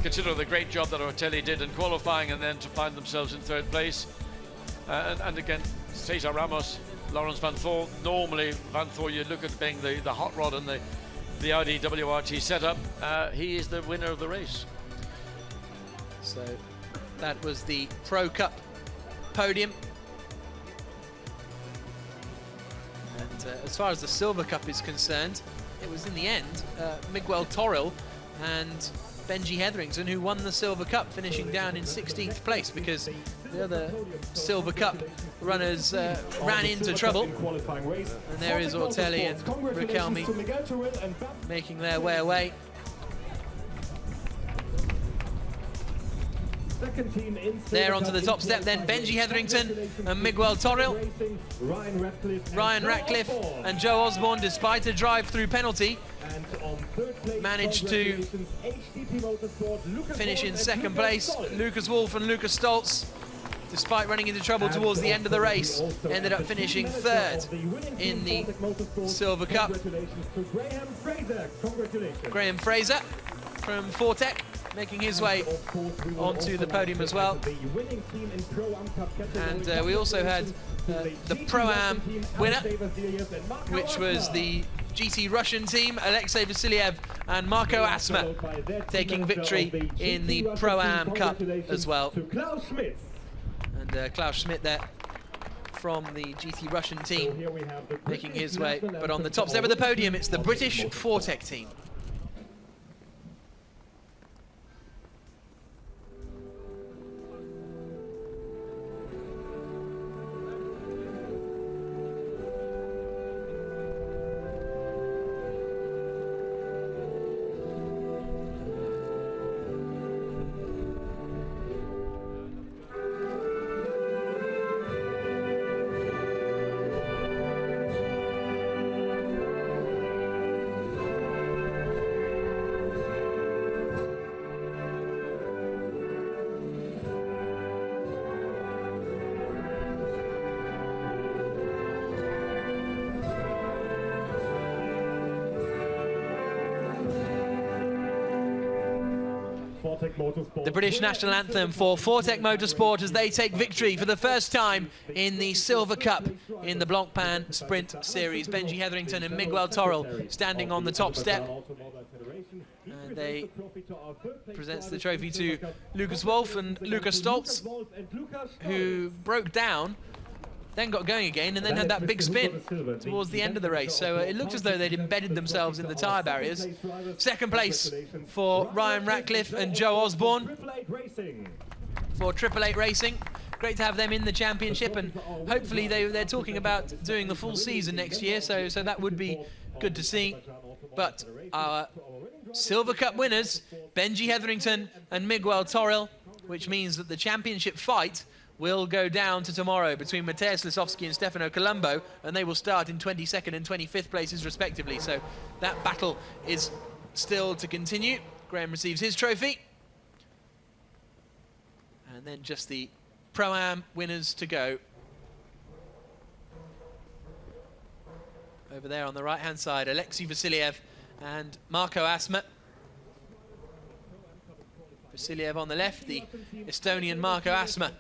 consider the great job that Ortelli did in qualifying, and then to find themselves in third place. And again, Cesar Ramos, Lawrence Vanthor. Normally, Vanthor, you look at being the hot rod in the Audi WRT setup. He is the winner of the race. So that was the Pro Cup podium. And as far as the Silver Cup is concerned, it was in the end Miguel Toril and Benji Hetherington who won the Silver Cup, finishing down in 16th place because the other Silver Cup runners ran into trouble. And there is Ortelli and Rakelmi making their way away. There onto the top step then Benji Hetherington and Miguel Toril. Ryan Ratcliffe and Joe Osborne, despite a drive-through penalty, managed to finish in second place. Lucas Wolf and Lucas Stoltz, despite running into trouble towards the end of the race, ended up finishing third in the Silver Cup. Graham Fraser from Fortec making his way onto the podium as well. And we also had the Pro-Am winner, which was the GT Russian team, Alexei Vasiliev and Marco Asma, taking victory in the Pro-Am Cup as well. And Klaus Schmidt there from the GT Russian team making his way. But on the top step of the podium, it's the British Fortec team. The British national anthem for Fortec Motorsport as they take victory for the first time in the Silver Cup in the Blancpain Sprint Series. Benji Hetherington and Miguel Toril standing on the top step. And they presents the trophy to Lucas Wolf and Lucas Stoltz, who broke down, then got going again, and then had that big spin towards the end of the race. So it looked as though they'd embedded themselves in the tyre barriers. Second place for Ryan Ratcliffe and Joe Osborne for Triple Eight Racing. Great to have them in the championship, and hopefully they're talking about doing the full season next year, so that would be good to see. But our Silver Cup winners, Benji Hetherington and Miguel Toril, which means that the championship fight will go down to tomorrow between Mateusz Lisowski and Stefano Colombo, and they will start in 22nd and 25th places respectively. So that battle is still to continue. Graham receives his trophy. And then just the Pro-Am winners to go. Over there on the right-hand side, Alexei Vasiliev and Marco Asma. Vasiliev on the left, the Estonian Marco Asma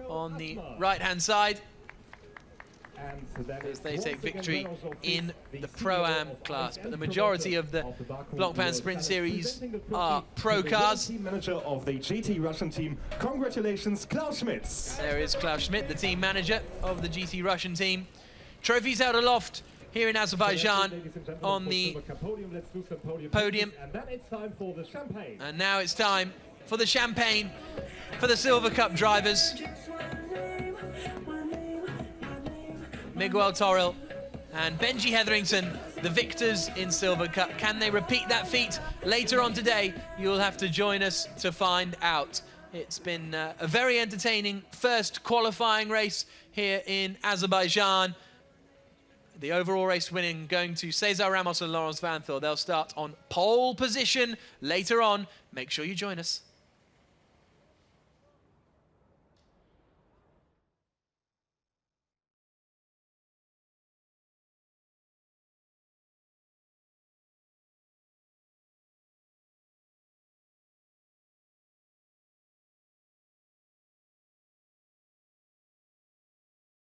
on the right-hand side, as they take victory in the Pro-Am class. But the majority of the Blancpain Sprint Series are Pro cars. Manager of the GT Russian team. Congratulations, Klaus Schmidt. There is Klaus Schmidt, the team manager of the GT Russian team. Trophies held aloft here in Azerbaijan on the podium. And now it's time for the champagne for the Silver Cup drivers. Miguel Toril and Benji Hetherington, the victors in Silver Cup. Can they repeat that feat later on today? You'll have to join us to find out. It's been a very entertaining first qualifying race here in Azerbaijan. The overall race winning going to Cesar Ramos and Laurence Vanthoor. They'll start on pole position later on. Make sure you join us.